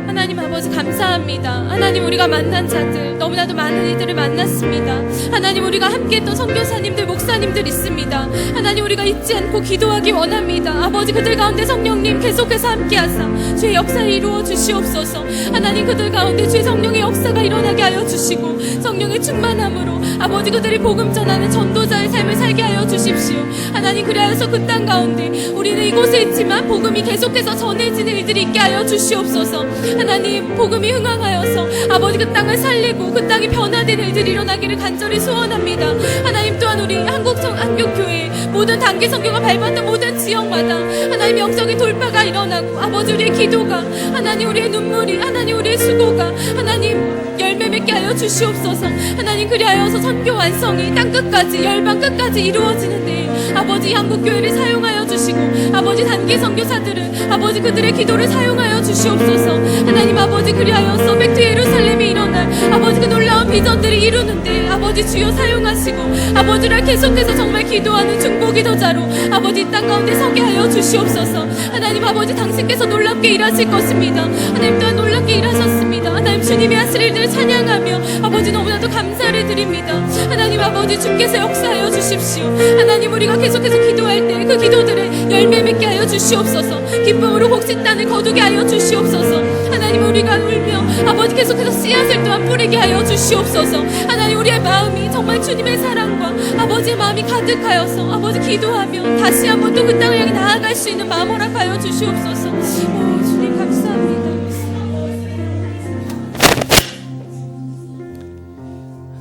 하나님 아버지 감사합니다. 하나님 우리가 만난 자들 너무나도 많은 이들을 만났습니다. 하나님 우리가 함께했던 선교사님들 목사님들 있습니다. 하나님 우리가 잊지 않고 기도하기 원합니다. 아버지 그들 가운데 성령님 계속해서 함께하사 주의 역사를 이루어 주시옵소서. 하나님 그들 가운데 주의 성령의 역사가 일어나게 하여 주시고 성령의 충만함으로 아버지 그들이 복음 전하는 전도자의 삶을 살게 하여 주십시오. 하나님 그리하여서 그 땅 가운데 우리는 이곳에 있지만 복음이 계속해서 전해지는 일들이 있게 하여 주시옵소서. 하나님 복음이 흥황하여서 아버지 그 땅을 살리고 그 땅이 변화되는 일들이 일어나기를 간절히 소원합니다. 하나님 또한 우리 한국교회 모든 단기 선교가 밟았던 모든 지역마다 하나님 영적인 돌파가 일어나고 아버지 우리의 기도가 하나님 우리의 눈물이 하나님 우리의 수고가 하나님 열매 맺게 하여 주시옵소서. 하나님 그리하여서 선교 완성이 땅끝까지 열방 끝까지 이루어지는데 아버지 한국교회를 사용하여 주시고 아버지 단기 선교사들을 아버지 그들의 기도를 사용하여 주시옵소서. 하나님 아버지 그리하여서 백투 예루살렘이 일어날 아버지 그 놀라운 비전들이 이루는데 아버지 주여 사용하시고 아버지를 계속해서 정말 기도하는 중보기도자로 아버지 이 땅 가운데 서게 하여 주시옵소서. 하나님 아버지 당신께서 놀랍게 일하실 것입니다. 하나님 또한 놀랍게 일하셨습니다. 하나님 주님이 하실 일들을 찬양하며 아버지 너무나도 감사를 드립니다. 하나님 아버지 주께서 역사하여 주십시오. 하나님 우리가 계속해서 기도할 때 그 기도들을 열매 맺게 하여 주시옵소서. 기쁨으로 곡식단을 거두게 하여 주시옵소서. 하나님 우리가 울며 아버지 계속해서 씨앗을 또한 뿌리게 하여 주시옵소서. 하나님 우리의 마음이 정말 주님의 사랑과 아버지의 마음이 가득하여서 아버지 기도하며 다시 한번 또 그 땅을 향해 나아갈 수 있는 마음 허락하여 주시옵소서. 오 주님 감사합니다.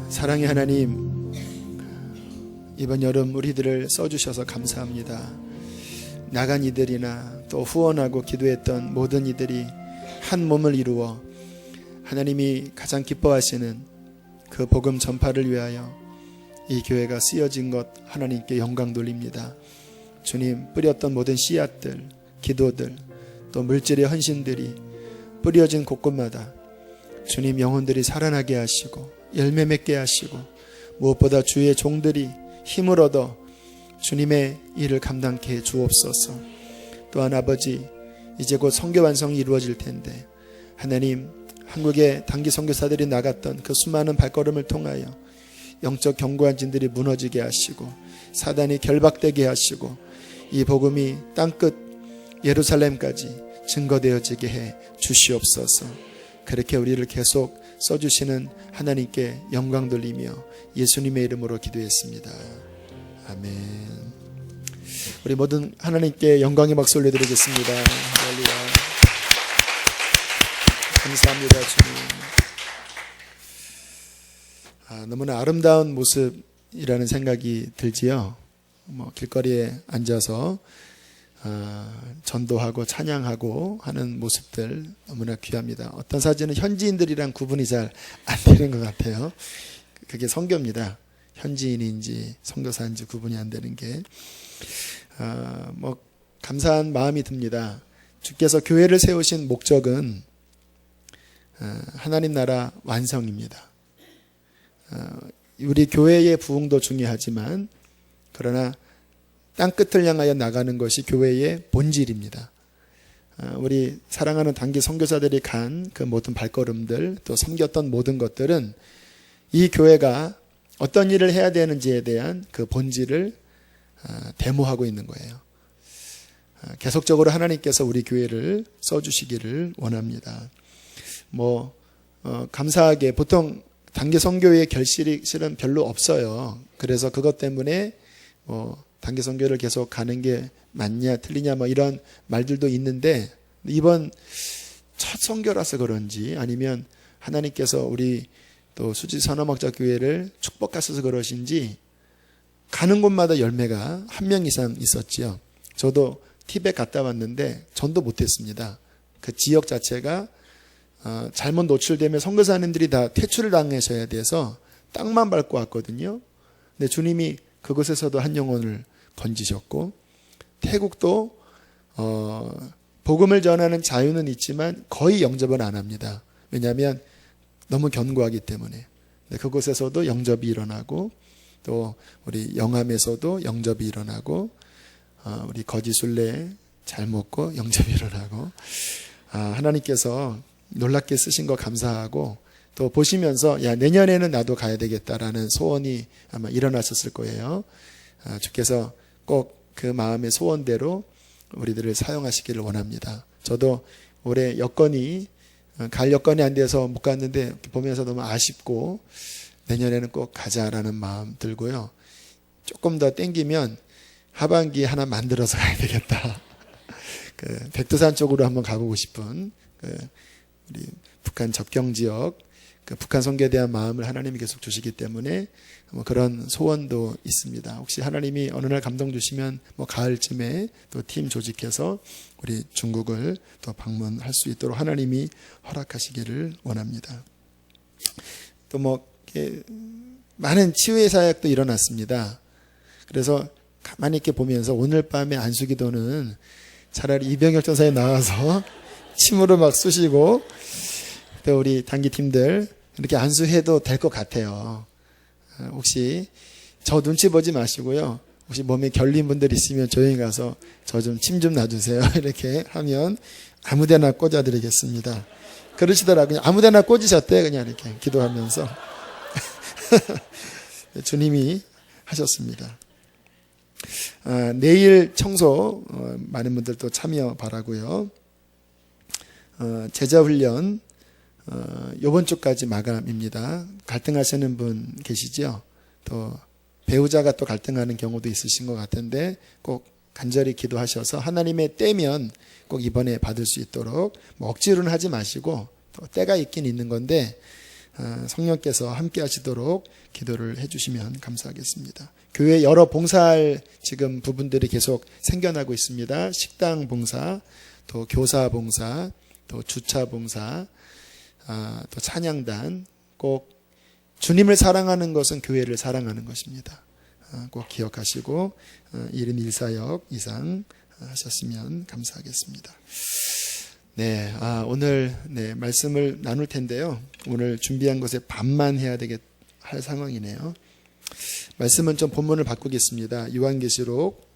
사랑의 하나님, 이번 여름 우리들을 써주셔서 감사합니다. 나간 이들이나 또 후원하고 기도했던 모든 이들이 한 몸을 이루어 하나님이 가장 기뻐하시는 그 복음 전파를 위하여 이 교회가 쓰여진 것 하나님께 영광 돌립니다. 주님, 뿌렸던 모든 씨앗들, 기도들, 또 물질의 헌신들이 뿌려진 곳곳마다 주님 영혼들이 살아나게 하시고 열매 맺게 하시고 무엇보다 주의 종들이 힘을 얻어 주님의 일을 감당케 해 주옵소서. 또한 아버지 이제 곧 선교 완성이 이루어질 텐데 하나님 한국의 단기 선교사들이 나갔던 그 수많은 발걸음을 통하여 영적 견고한 진들이 무너지게 하시고 사단이 결박되게 하시고 이 복음이 땅끝 예루살렘까지 증거되어지게 해 주시옵소서. 그렇게 우리를 계속 써주시는 하나님께 영광 돌리며 예수님의 이름으로 기도했습니다. 아멘. 우리 모든 하나님께 영광의 박수 올려드리겠습니다. 할렐루야. 감사합니다, 주님. 너무나 아름다운 모습이라는 생각이 들지요. 길거리에 앉아서 전도하고 찬양하고 하는 모습들 너무나 귀합니다. 어떤 사진은 현지인들이랑 구분이 잘 안 되는 것 같아요. 그게 선교입니다. 현지인인지 선교사인지 구분이 안 되는 게 뭐 감사한 마음이 듭니다. 주께서 교회를 세우신 목적은 하나님 나라 완성입니다. 우리 교회의 부흥도 중요하지만 그러나 땅끝을 향하여 나가는 것이 교회의 본질입니다. 우리 사랑하는 단기 선교사들이 간 그 모든 발걸음들 또 섬겼던 모든 것들은 이 교회가 어떤 일을 해야 되는지에 대한 그 본질을 데모하고 있는 거예요. 계속적으로 하나님께서 우리 교회를 써주시기를 원합니다. 감사하게 보통 단기 선교의 결실이 실은 별로 없어요. 그래서 그것 때문에 단기 선교를 계속 가는 게 맞냐 틀리냐 이런 말들도 있는데 이번 첫 선교라서 그런지 아니면 하나님께서 우리 또 수지 선화목자교회를 축복하셔서 그러신지 가는 곳마다 열매가 한 명 이상 있었지요. 저도 티벳 갔다 왔는데 전도 못했습니다. 그 지역 자체가 잘못 노출되면 선교사님들이 다 퇴출을 당하셔야 돼서 땅만 밟고 왔거든요. 근데 주님이 그곳에서도 한 영혼을 건지셨고 태국도 복음을 전하는 자유는 있지만 거의 영접을 안 합니다. 왜냐하면 너무 견고하기 때문에. 그곳에서도 영접이 일어나고 또 우리 영암에서도 영접이 일어나고 우리 거지순례 잘 먹고 영접이 일어나고 하나님께서 놀랍게 쓰신 거 감사하고 또 보시면서 내년에는 나도 가야 되겠다라는 소원이 아마 일어나셨을 거예요. 주께서 꼭 그 마음의 소원대로 우리들을 사용하시기를 원합니다. 저도 올해 갈 여건이 안 돼서 못 갔는데 보면서 너무 아쉽고 내년에는 꼭 가자라는 마음 들고요. 조금 더 땡기면 하반기에 하나 만들어서 가야 되겠다. 백두산 쪽으로 한번 가보고 싶은 우리 북한 접경 지역 북한 선교에 대한 마음을 하나님이 계속 주시기 때문에 그런 소원도 있습니다. 혹시 하나님이 어느 날 감동 주시면 가을쯤에 또 팀 조직해서 우리 중국을 또 방문할 수 있도록 하나님이 허락하시기를 원합니다. 또 많은 치유의 사역도 일어났습니다. 그래서 가만히 이렇게 보면서 오늘 밤에 안수기도는 차라리 이병혁 전사에 나와서 침으로 막 쑤시고 또 우리 단기팀들 이렇게 안수해도 될 것 같아요. 혹시 저 눈치 보지 마시고요. 혹시 몸에 결린 분들 있으면 조용히 가서 저 좀 침 좀 놔주세요. 이렇게 하면 아무데나 꽂아드리겠습니다. 그러시더라고요. 아무데나 꽂으셨대 그냥 이렇게 기도하면서 주님이 하셨습니다. 내일 청소 많은 분들 또 참여 바라고요. 제자훈련 이번 주까지 마감입니다. 갈등하시는 분 계시죠? 또 배우자가 또 갈등하는 경우도 있으신 것 같은데 꼭 간절히 기도하셔서 하나님의 때면 꼭 이번에 받을 수 있도록 억지로는 하지 마시고 또 때가 있긴 있는 건데 성령께서 함께 하시도록 기도를 해주시면 감사하겠습니다. 교회 여러 봉사할 지금 부분들이 계속 생겨나고 있습니다. 식당 봉사, 또 교사 봉사, 또 주차 봉사, 또 찬양단. 꼭 주님을 사랑하는 것은 교회를 사랑하는 것입니다. 꼭 기억하시고 1인 1사역 이상 하셨으면 감사하겠습니다. 네, 오늘 말씀을 나눌 텐데요. 오늘 준비한 것에 반만 해야 할 상황이네요. 말씀은 좀 본문을 바꾸겠습니다. 요한계시록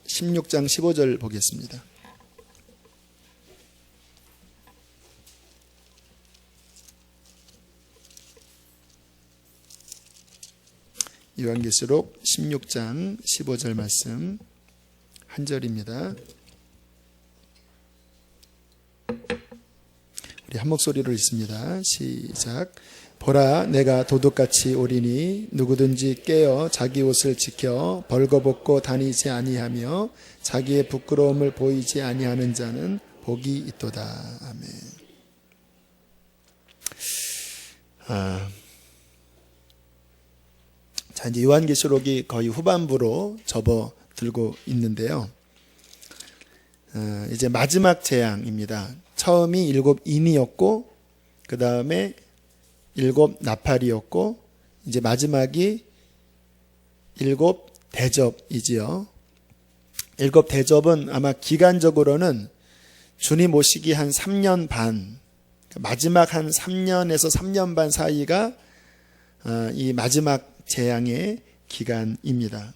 16장 15절 보겠습니다. 요한계시록 16장 15절 말씀 한 절입니다. 우리 한 목소리로 읽습니다. 시작. 보라, 내가 도둑같이 오리니 누구든지 깨어 자기 옷을 지켜 벌거벗고 다니지 아니하며 자기의 부끄러움을 보이지 아니하는 자는 복이 있도다. 아멘. 자, 이제 요한계시록이 거의 후반부로 접어들고 있는데요. 이제 마지막 재앙입니다. 처음이 7 인이었고, 그 다음에 7 나팔이었고, 이제 마지막이 7 대접이지요. 7 대접은 아마 기간적으로는 주님 오시기 한 3년 반, 마지막 한 3년에서 3년 반 사이가 이 마지막 재앙의 기간입니다.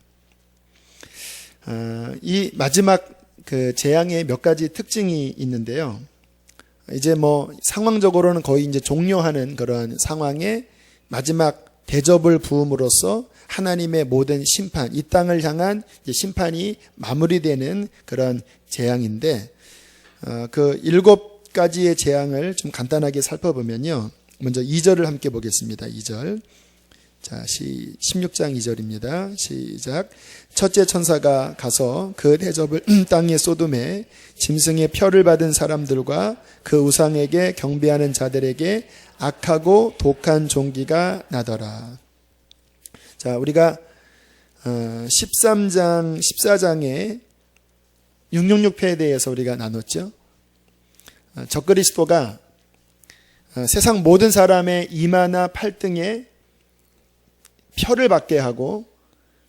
이 마지막 그 재앙의 몇 가지 특징이 있는데요. 이제 뭐 상황적으로는 거의 이제 종료하는 그런 상황에 마지막 대접을 부음으로써 하나님의 모든 심판, 이 땅을 향한 심판이 마무리되는 그런 재앙인데, 그 7가지의 재앙을 좀 간단하게 살펴보면요. 먼저 2절을 함께 보겠습니다. 2절. 자, 16장 2절입니다. 시작. 첫째 천사가 가서 그 대접을 땅에 쏟음에 짐승의 표를 받은 사람들과 그 우상에게 경배하는 자들에게 악하고 독한 종기가 나더라. 자, 우리가 13장, 14장에 666패에 대해서 우리가 나눴죠. 적그리스도가 세상 모든 사람의 이마나 팔등에 표를 받게 하고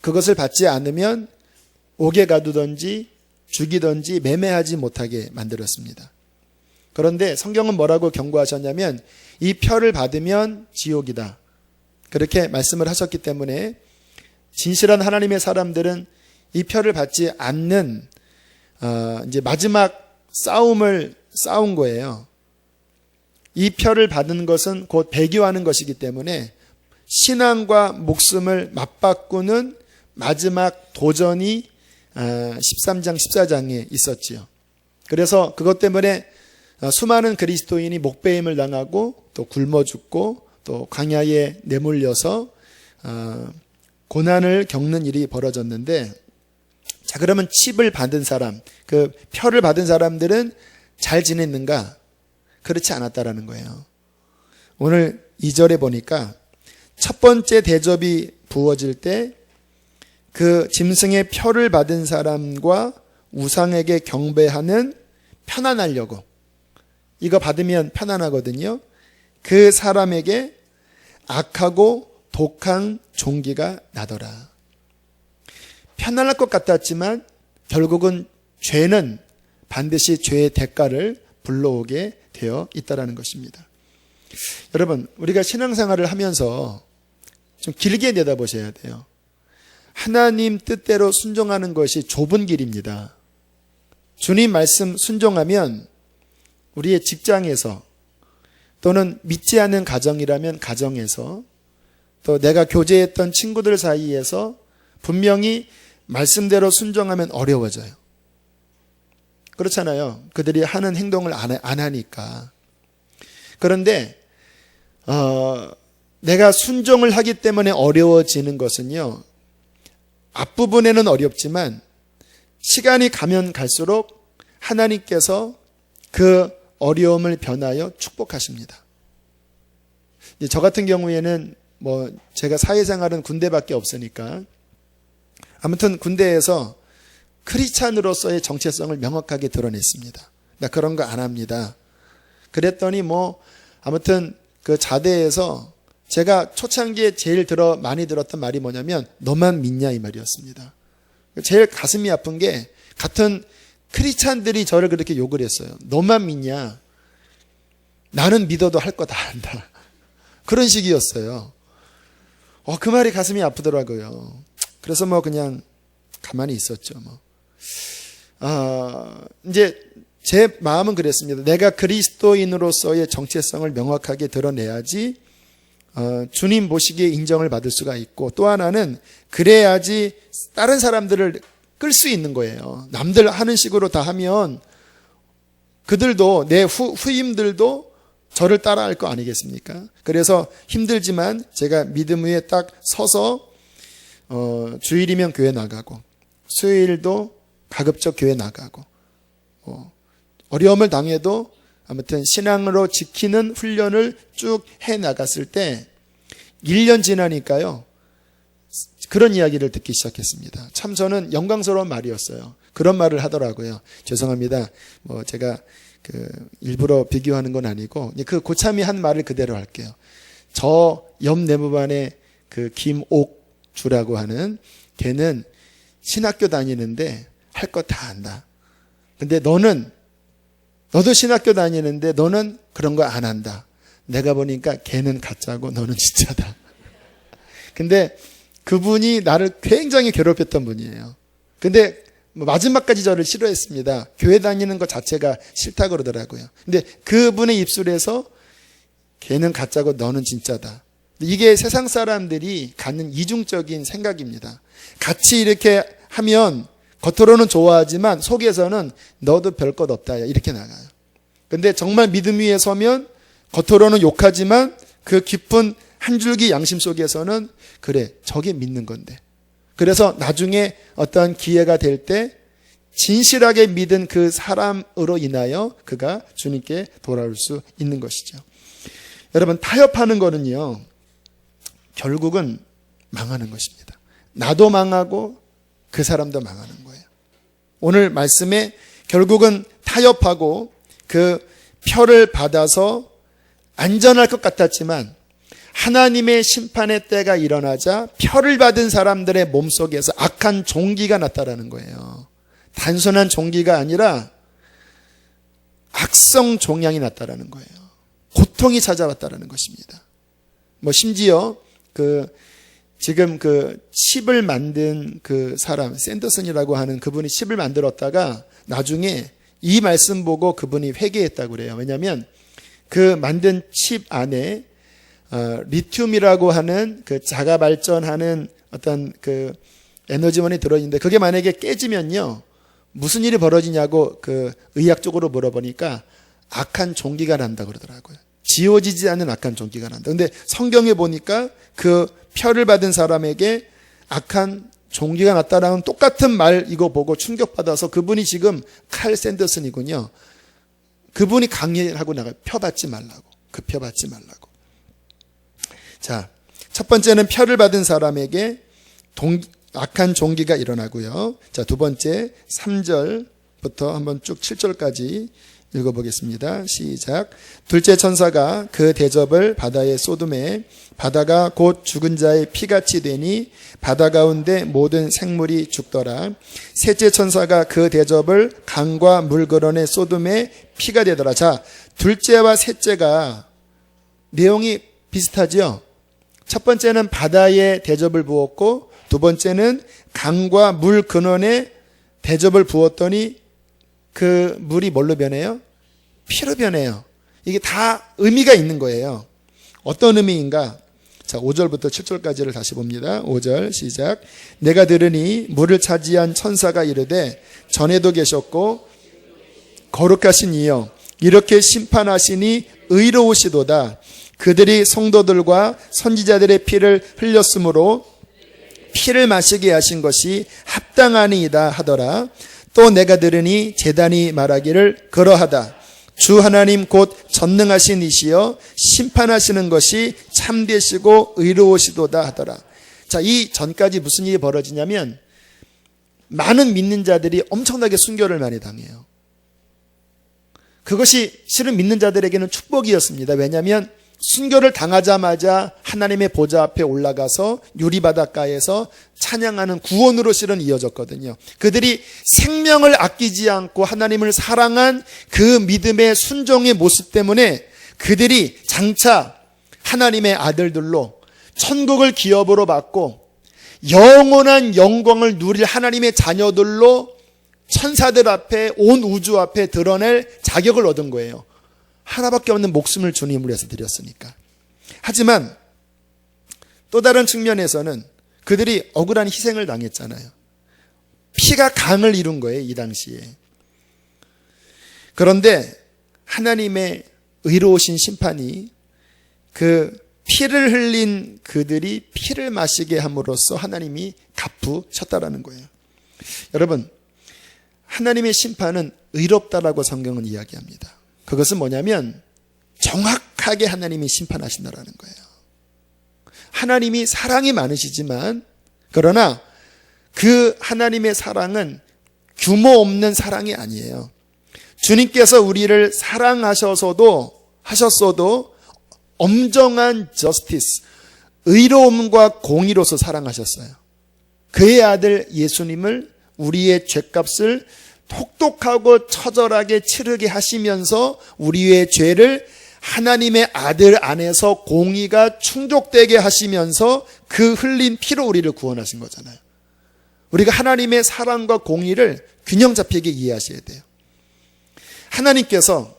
그것을 받지 않으면 옥에 가두든지 죽이든지 매매하지 못하게 만들었습니다. 그런데 성경은 뭐라고 경고하셨냐면 이 표를 받으면 지옥이다. 그렇게 말씀을 하셨기 때문에 진실한 하나님의 사람들은 이 표를 받지 않는 이제 마지막 싸움을 싸운 거예요. 이 표를 받은 것은 곧 배교하는 것이기 때문에 신앙과 목숨을 맞바꾸는 마지막 도전이 13장, 14장에 있었지요. 그래서 그것 때문에 수많은 그리스도인이 목배임을 당하고 또 굶어 죽고 또 광야에 내몰려서 고난을 겪는 일이 벌어졌는데, 자, 그러면 칩을 받은 사람, 그 표를 받은 사람들은 잘 지냈는가? 그렇지 않았다라는 거예요. 오늘 2절에 보니까 첫 번째 대접이 부어질 때 그 짐승의 표를 받은 사람과 우상에게 경배하는, 편안하려고, 이거 받으면 편안하거든요. 그 사람에게 악하고 독한 종기가 나더라. 편안할 것 같았지만 결국은 죄는 반드시 죄의 대가를 불러오게 되어 있다는 것입니다. 여러분, 우리가 신앙생활을 하면서 좀 길게 내다보셔야 돼요. 하나님 뜻대로 순종하는 것이 좁은 길입니다. 주님 말씀 순종하면 우리의 직장에서, 또는 믿지 않는 가정이라면 가정에서, 또 내가 교제했던 친구들 사이에서 분명히 말씀대로 순종하면 어려워져요. 그렇잖아요. 그들이 하는 행동을 안 하니까. 그런데 내가 순종을 하기 때문에 어려워지는 것은요, 앞부분에는 어렵지만 시간이 가면 갈수록 하나님께서 그 어려움을 변하여 축복하십니다. 저 같은 경우에는 뭐 제가 사회생활은 군대밖에 없으니까, 아무튼 군대에서 크리스찬으로서의 정체성을 명확하게 드러냈습니다. 나 그런 거 안 합니다. 그랬더니 뭐 아무튼 그 자대에서 제가 초창기에 제일 많이 들었던 말이 뭐냐면 너만 믿냐, 이 말이었습니다. 제일 가슴이 아픈 게 같은 크리스찬들이 저를 그렇게 욕을 했어요. 너만 믿냐, 나는 믿어도 할 거 다 한다. 그런 식이었어요. 그 말이 가슴이 아프더라고요. 그래서 뭐 그냥 가만히 있었죠. 이제 제 마음은 그랬습니다. 내가 그리스도인으로서의 정체성을 명확하게 드러내야지 주님 보시기에 인정을 받을 수가 있고, 또 하나는 그래야지 다른 사람들을 끌 수 있는 거예요. 남들 하는 식으로 다 하면 그들도, 내 후임들도 저를 따라할 거 아니겠습니까? 그래서 힘들지만 제가 믿음 위에 딱 서서 주일이면 교회 나가고 수요일도 가급적 교회 나가고 어려움을 당해도 아무튼 신앙으로 지키는 훈련을 쭉 해 나갔을 때 1년 지나니까요, 그런 이야기를 듣기 시작했습니다. 참 저는 영광스러운 말이었어요. 그런 말을 하더라고요. 죄송합니다. 제가 일부러 비교하는 건 아니고 그 고참이 한 말을 그대로 할게요. 저 옆 내무반의 김옥주라고 하는 걔는 신학교 다니는데 할 거 다 안다. 근데 너도 신학교 다니는데 너는 그런 거 안 한다. 내가 보니까 걔는 가짜고 너는 진짜다. 근데 그분이 나를 굉장히 괴롭혔던 분이에요. 근데 마지막까지 저를 싫어했습니다. 교회 다니는 것 자체가 싫다 그러더라고요. 근데 그분의 입술에서 걔는 가짜고 너는 진짜다. 이게 세상 사람들이 갖는 이중적인 생각입니다. 같이 이렇게 하면 겉으로는 좋아하지만 속에서는 너도 별 것 없다 이렇게 나가요. 근데 정말 믿음 위에 서면 겉으로는 욕하지만 그 깊은 한 줄기 양심 속에서는 그래 저게 믿는 건데. 그래서 나중에 어떤 기회가 될 때 진실하게 믿은 그 사람으로 인하여 그가 주님께 돌아올 수 있는 것이죠. 여러분 타협하는 거는요 결국은 망하는 것입니다. 나도 망하고 그 사람도 망하는 거예요. 오늘 말씀에 결국은 타협하고 그 표를 받아서 안전할 것 같았지만 하나님의 심판의 때가 일어나자 표를 받은 사람들의 몸속에서 악한 종기가 났다라는 거예요. 단순한 종기가 아니라 악성 종양이 났다라는 거예요. 고통이 찾아왔다라는 것입니다. 심지어 지금 칩을 만든 그 사람 샌더슨이라고 하는 그분이 칩을 만들었다가 나중에 이 말씀 보고 그분이 회개했다고 그래요. 왜냐하면 그 만든 칩 안에 리튬이라고 하는 그 자가 발전하는 어떤 그 에너지원이 들어있는데 그게 만약에 깨지면요 무슨 일이 벌어지냐고 그 의학적으로 물어보니까 악한 종기가 난다 그러더라고요. 지워지지 않는 악한 종기가 난다. 근데 성경에 보니까 그 표를 받은 사람에게 악한 종기가 났다라는 똑같은 말 이거 보고 충격받아서 그분이 지금 칼 샌더슨이군요. 그분이 강의하고 나가요. 표 받지 말라고. 그 표 받지 말라고. 자, 첫 번째는 표를 받은 사람에게 악한 종기가 일어나고요. 자, 두 번째 3절부터 한번 쭉 7절까지 읽어보겠습니다. 시작. 둘째 천사가 그 대접을 바다에 쏟음에 바다가 곧 죽은 자의 피같이 되니 바다 가운데 모든 생물이 죽더라. 셋째 천사가 그 대접을 강과 물그런에 쏟음에 피가 되더라. 자, 둘째와 셋째가 내용이 비슷하죠. 첫 번째는 바다에 대접을 부었고 두 번째는 강과 물 근원에 대접을 부었더니 그 물이 뭘로 변해요? 피로 변해요. 이게 다 의미가 있는 거예요. 어떤 의미인가? 자, 5절부터 7절까지를 다시 봅니다. 5절 시작. 내가 들으니 물을 차지한 천사가 이르되 전에도 계셨고 거룩하신 이여 이렇게 심판하시니 의로우시도다. 그들이 성도들과 선지자들의 피를 흘렸으므로 피를 마시게 하신 것이 합당하니이다 하더라. 또 내가 들으니 제단이 말하기를 그러하다. 주 하나님 곧 전능하신 이시여 심판하시는 것이 참되시고 의로우시도다 하더라. 자, 이 전까지 무슨 일이 벌어지냐면 많은 믿는 자들이 엄청나게 순교를 많이 당해요. 그것이 실은 믿는 자들에게는 축복이었습니다. 왜냐하면 순교를 당하자마자 하나님의 보좌 앞에 올라가서 유리바닷가에서 찬양하는 구원으로 실은 이어졌거든요. 그들이 생명을 아끼지 않고 하나님을 사랑한 그 믿음의 순종의 모습 때문에 그들이 장차 하나님의 아들들로 천국을 기업으로 받고 영원한 영광을 누릴 하나님의 자녀들로 천사들 앞에 온 우주 앞에 드러낼 자격을 얻은 거예요. 하나밖에 없는 목숨을 주님을 위해서 드렸으니까. 하지만 또 다른 측면에서는 그들이 억울한 희생을 당했잖아요. 피가 강을 이룬 거예요, 이 당시에. 그런데 하나님의 의로우신 심판이 그 피를 흘린 그들이 피를 마시게 함으로써 하나님이 갚으셨다라는 거예요. 여러분, 하나님의 심판은 의롭다라고 성경은 이야기합니다. 그것은 뭐냐면 정확하게 하나님이 심판하신다라는 거예요. 하나님이 사랑이 많으시지만 그러나 그 하나님의 사랑은 규모 없는 사랑이 아니에요. 주님께서 우리를 사랑하셨어도 엄정한 저스티스, 의로움과 공의로서 사랑하셨어요. 그의 아들 예수님을 우리의 죄값을 혹독하고 처절하게 치르게 하시면서 우리의 죄를 하나님의 아들 안에서 공의가 충족되게 하시면서 그 흘린 피로 우리를 구원하신 거잖아요. 우리가 하나님의 사랑과 공의를 균형 잡히게 이해하셔야 돼요. 하나님께서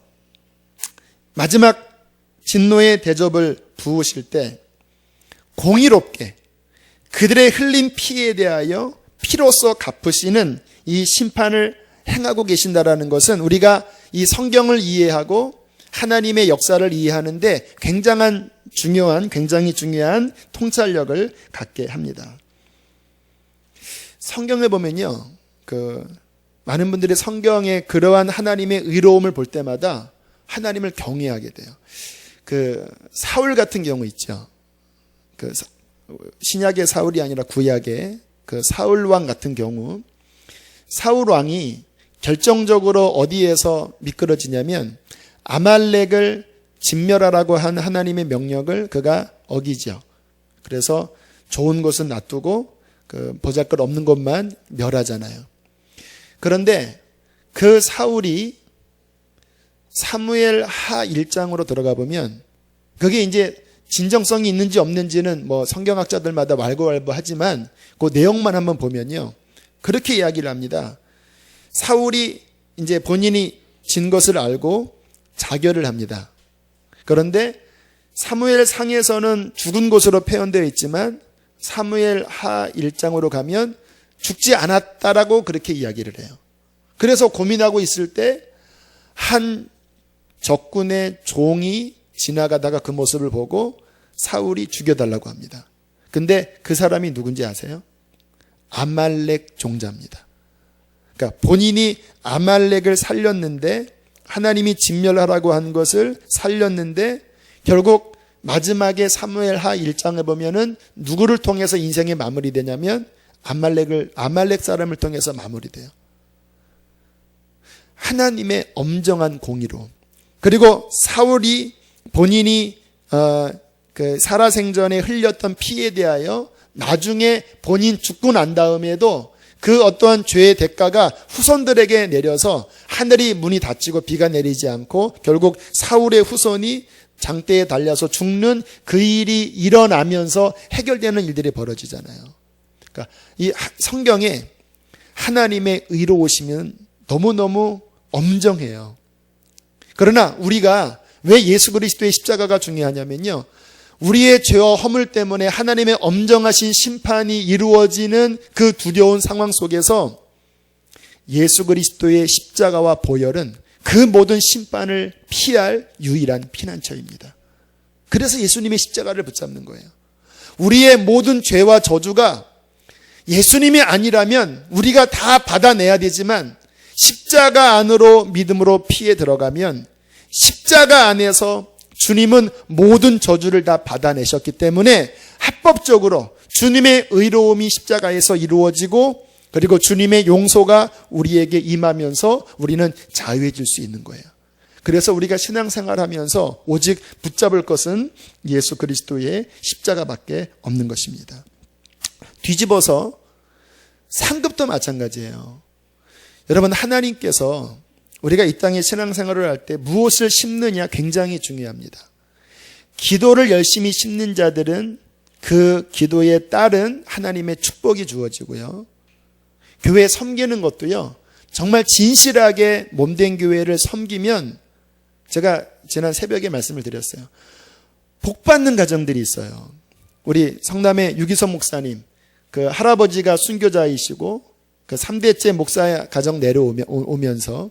마지막 진노의 대접을 부으실 때 공의롭게 그들의 흘린 피에 대하여 피로써 갚으시는 이 심판을 행하고 계신다라는 것은 우리가 이 성경을 이해하고 하나님의 역사를 이해하는데 굉장히 중요한 통찰력을 갖게 합니다. 성경에 보면요, 많은 분들이 성경에 그러한 하나님의 의로움을 볼 때마다 하나님을 경외하게 돼요. 사울 같은 경우 있죠. 신약의 사울이 아니라 구약의 사울 왕 같은 경우, 사울 왕이 결정적으로 어디에서 미끄러지냐면 아말렉을 진멸하라고 한 하나님의 명령을 그가 어기죠. 그래서 좋은 것은 놔두고 보잘것 없는 것만 멸하잖아요. 그런데 그 사울이 사무엘 하 1장으로 들어가 보면 그게 이제 진정성이 있는지 없는지는 뭐 성경학자들마다 왈가왈부하지만 그 내용만 한번 보면요, 그렇게 이야기를 합니다. 사울이 이제 본인이 진 것을 알고 자결을 합니다. 그런데 사무엘 상에서는 죽은 것으로 표현되어 있지만 사무엘 하 1장으로 가면 죽지 않았다라고 그렇게 이야기를 해요. 그래서 고민하고 있을 때 한 적군의 종이 지나가다가 그 모습을 보고 사울이 죽여달라고 합니다. 근데 그 사람이 누군지 아세요? 아말렉 종자입니다. 그러니까 본인이 아말렉을 살렸는데, 하나님이 진멸하라고 한 것을 살렸는데 결국 마지막에 사무엘 하 1장에 보면은 누구를 통해서 인생이 마무리되냐면 아말렉 사람을 통해서 마무리돼요. 하나님의 엄정한 공의로. 그리고 사울이 본인이 살아생전에 흘렸던 피에 대하여 나중에 본인 죽고 난 다음에도 그 어떠한 죄의 대가가 후손들에게 내려서 하늘이 문이 닫히고 비가 내리지 않고 결국 사울의 후손이 장대에 달려서 죽는 그 일이 일어나면서 해결되는 일들이 벌어지잖아요. 그러니까 이 성경에 하나님의 의로우심은 너무너무 엄정해요. 그러나 우리가 왜 예수 그리스도의 십자가가 중요하냐면요, 우리의 죄와 허물 때문에 하나님의 엄정하신 심판이 이루어지는 그 두려운 상황 속에서 예수 그리스도의 십자가와 보혈은 그 모든 심판을 피할 유일한 피난처입니다. 그래서 예수님의 십자가를 붙잡는 거예요. 우리의 모든 죄와 저주가 예수님이 아니라면 우리가 다 받아내야 되지만 십자가 안으로 믿음으로 피해 들어가면 십자가 안에서 주님은 모든 저주를 다 받아내셨기 때문에 합법적으로 주님의 의로움이 십자가에서 이루어지고 그리고 주님의 용서가 우리에게 임하면서 우리는 자유해질 수 있는 거예요. 그래서 우리가 신앙생활하면서 오직 붙잡을 것은 예수 그리스도의 십자가밖에 없는 것입니다. 뒤집어서 상급도 마찬가지예요. 여러분, 하나님께서 우리가 이 땅에 신앙생활을 할 때 무엇을 심느냐 굉장히 중요합니다. 기도를 열심히 심는 자들은 그 기도에 따른 하나님의 축복이 주어지고요. 교회 섬기는 것도요, 정말 진실하게 몸된 교회를 섬기면, 제가 지난 새벽에 말씀을 드렸어요. 복 받는 가정들이 있어요. 우리 성남의 유기선 목사님, 그 할아버지가 순교자이시고 그 3대째 목사 가정 내려오면서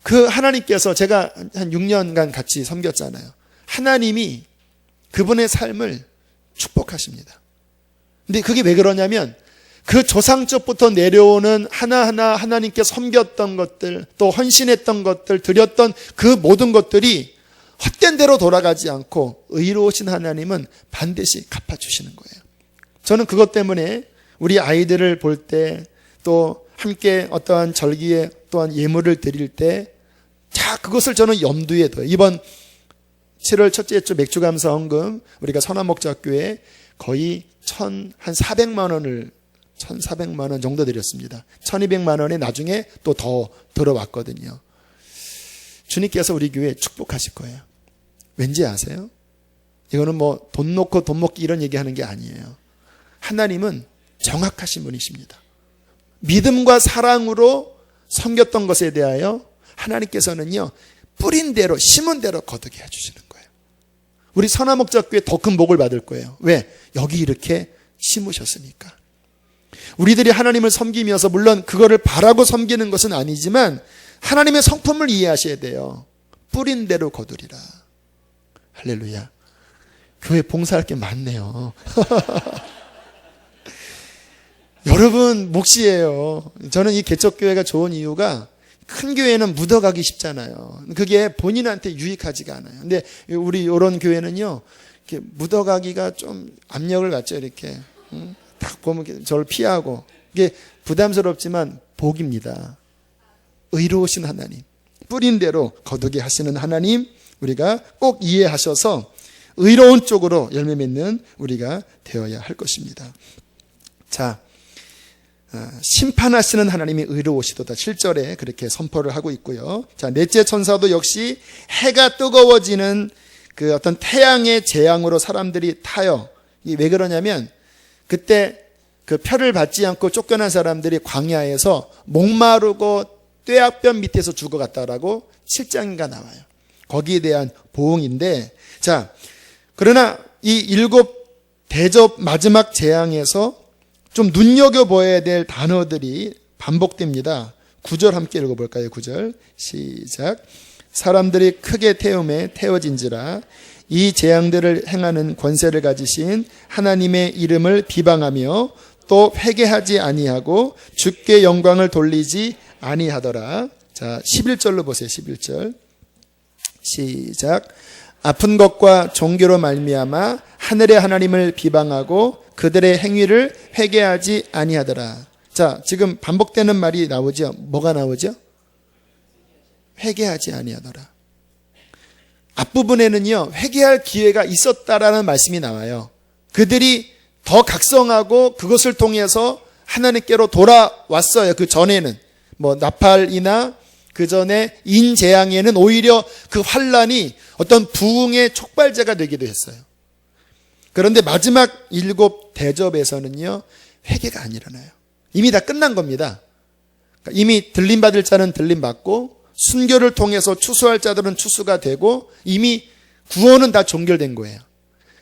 그 하나님께서, 제가 한 6년간 같이 섬겼잖아요. 하나님이 그분의 삶을 축복하십니다. 근데 그게 왜 그러냐면 그 조상적부터 내려오는 하나하나 하나님께 섬겼던 것들, 또 헌신했던 것들, 드렸던 그 모든 것들이 헛된 대로 돌아가지 않고 의로우신 하나님은 반드시 갚아주시는 거예요. 저는 그것 때문에 우리 아이들을 볼 때 또 함께 어떠한 절기에 또한 예물을 드릴 때 자, 그것을 저는 염두에 둬요. 이번 7월 첫째 주 맥주감사 헌금 우리가 선한목자교회에 거의 한 400만 원을 1,400만 원 정도 드렸습니다. 1,200만 원에 나중에 또 더 들어왔거든요. 주님께서 우리 교회 축복하실 거예요. 왠지 아세요? 이거는 뭐 돈 놓고 돈 먹기 이런 얘기하는 게 아니에요. 하나님은 정확하신 분이십니다. 믿음과 사랑으로 섬겼던 것에 대하여 하나님께서는요, 뿌린 대로 심은 대로 거두게 해주시는 거예요. 우리 선화목자교회 더 큰 복을 받을 거예요. 왜? 여기 이렇게 심으셨으니까. 우리들이 하나님을 섬기면서 물론 그거를 바라고 섬기는 것은 아니지만 하나님의 성품을 이해하셔야 돼요. 뿌린 대로 거두리라. 할렐루야. 교회 봉사할 게 많네요. 여러분 몫이에요. 저는 이 개척교회가 좋은 이유가 큰 교회는 묻어가기 쉽잖아요. 그게 본인한테 유익하지가 않아요. 근데 우리 이런 교회는요, 이렇게 묻어가기가 좀 압력을 갖죠. 이렇게 딱 보면 저를 피하고 이게 부담스럽지만 복입니다. 의로우신 하나님, 뿌린 대로 거두게 하시는 하나님, 우리가 꼭 이해하셔서 의로운 쪽으로 열매 맺는 우리가 되어야 할 것입니다. 자, 심판하시는 하나님이 의로우시도다. 7절에 그렇게 선포를 하고 있고요. 자, 넷째 천사도 역시 해가 뜨거워지는 그 어떤 태양의 재앙으로 사람들이 타요. 이게 왜 그러냐면 그때 그 표를 받지 않고 쫓겨난 사람들이 광야에서 목마르고 뙤약볕 밑에서 죽어갔다라고 7장인가 나와요. 거기에 대한 보응인데, 자, 그러나 이 7 대접 마지막 재앙에서 좀 눈여겨보아야 될 단어들이 반복됩니다. 9절 함께 읽어볼까요? 9절 시작. 사람들이 크게 태움에 태워진지라 이 재앙들을 행하는 권세를 가지신 하나님의 이름을 비방하며 또 회개하지 아니하고 주께 영광을 돌리지 아니하더라. 자, 11절로 보세요. 11절 시작. 아픈 것과 종교로 말미암아 하늘의 하나님을 비방하고 그들의 행위를 회개하지 아니하더라. 자, 지금 반복되는 말이 나오죠. 뭐가 나오죠? 회개하지 아니하더라. 앞부분에는요, 회개할 기회가 있었다라는 말씀이 나와요. 그들이 더 각성하고 그것을 통해서 하나님께로 돌아왔어요. 그 전에는 뭐 나팔이나 그 전에 인재앙에는 오히려 그 환란이 어떤 부흥의 촉발제가 되기도 했어요. 그런데 마지막 7 대접에서는요, 회개가 안 일어나요. 이미 다 끝난 겁니다. 그러니까 이미 들림받을 자는 들림받고 순교를 통해서 추수할 자들은 추수가 되고 이미 구원은 다 종결된 거예요.